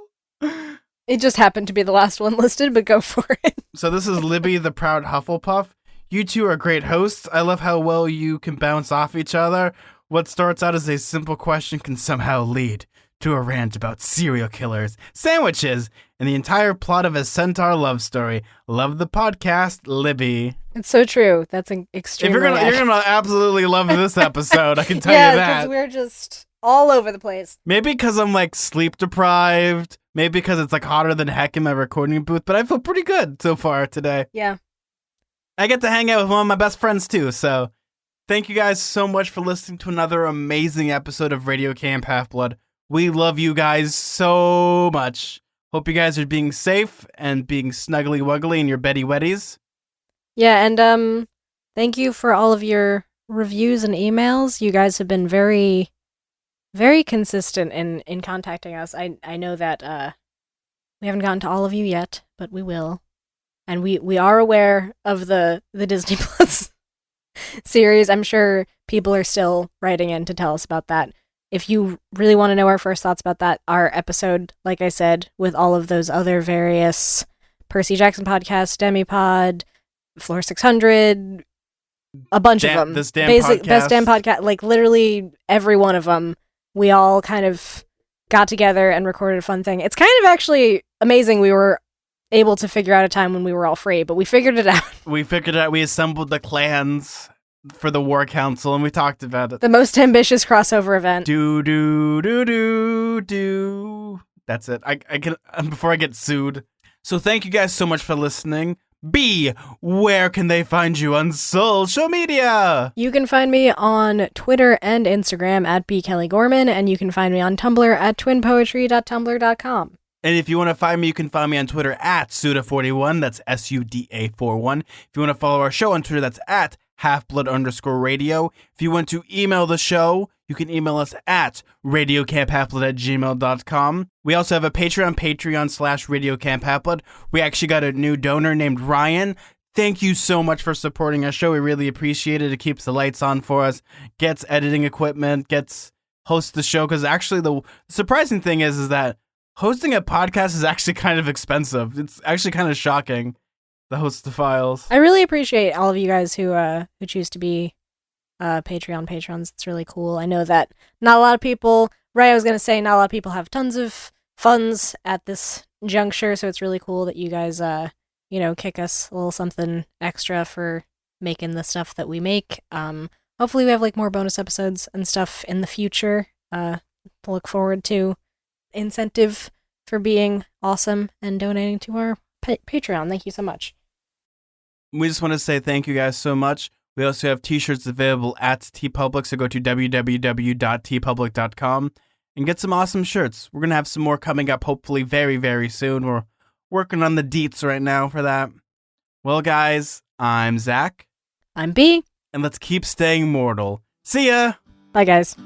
It just happened to be the last one listed, but go for it. So this is Libby, the proud Hufflepuff. You two are great hosts. I love how well you can bounce off each other. What starts out as a simple question can somehow lead to a rant about serial killers, sandwiches, and the entire plot of a centaur love story. Love the podcast, Libby. It's so true. That's extremely. You're gonna absolutely love this episode. I can tell you that. Yeah, because we're just all over the place. Maybe because I'm like sleep deprived. Maybe because it's like hotter than heck in my recording booth. But I feel pretty good so far today. Yeah. I get to hang out with one of my best friends too. So thank you guys so much for listening to another amazing episode of Radio Camp Half-Blood. We love you guys so much. Hope you guys are being safe and being snuggly wuggly in your beddy wetties. Yeah, and thank you for all of your reviews and emails. You guys have been very, very consistent in contacting us. I know that we haven't gotten to all of you yet, but we will. And we are aware of the Disney Plus series. I'm sure people are still writing in to tell us about that. If you really want to know our first thoughts about that, our episode, like I said, with all of those other various Percy Jackson podcasts, Demipod, Floor 600, a bunch of them. Best Damn Podcast, like literally every one of them, we all kind of got together and recorded a fun thing. It's kind of actually amazing we were able to figure out a time when we were all free, but we figured it out. We assembled the clans for the War Council, and we talked about it. The most ambitious crossover event. Do. That's it. I can before I get sued. So thank you guys so much for listening. B, where can they find you on social media? You can find me on Twitter and Instagram at bkellygorman, and you can find me on Tumblr at twinpoetry.tumblr.com. And if you want to find me, you can find me on Twitter at Suda41. That's SUDA41. If you want to follow our show on Twitter, that's at halfblood_radio. If you want to email the show, you can email us at radiocamphapblood@gmail.com. We also have a Patreon/radiocamphapblood. We actually got a new donor named Ryan. Thank you so much for supporting our show. We really appreciate it. It keeps the lights on for us, gets editing equipment, hosts the show. Because actually the surprising thing is that hosting a podcast is actually kind of expensive. It's actually kind of shocking, the host the files. I really appreciate all of you guys who choose to be Patreon patrons. It's really cool. I know that not a lot of people, right, I was going to say not a lot of people have tons of funds at this juncture, so it's really cool that you guys, kick us a little something extra for making the stuff that we make. Hopefully we have like more bonus episodes and stuff in the future to look forward to. Incentive for being awesome and donating to our Patreon. Thank you so much. We just want to say thank you guys so much. We also have t-shirts available at TeePublic, so go to www.teepublic.com and get some awesome shirts. We're going to have some more coming up hopefully very, very soon. We're working on the deets right now for that. Well, guys, I'm Zach. I'm B. And let's keep staying mortal. See ya! Bye, guys.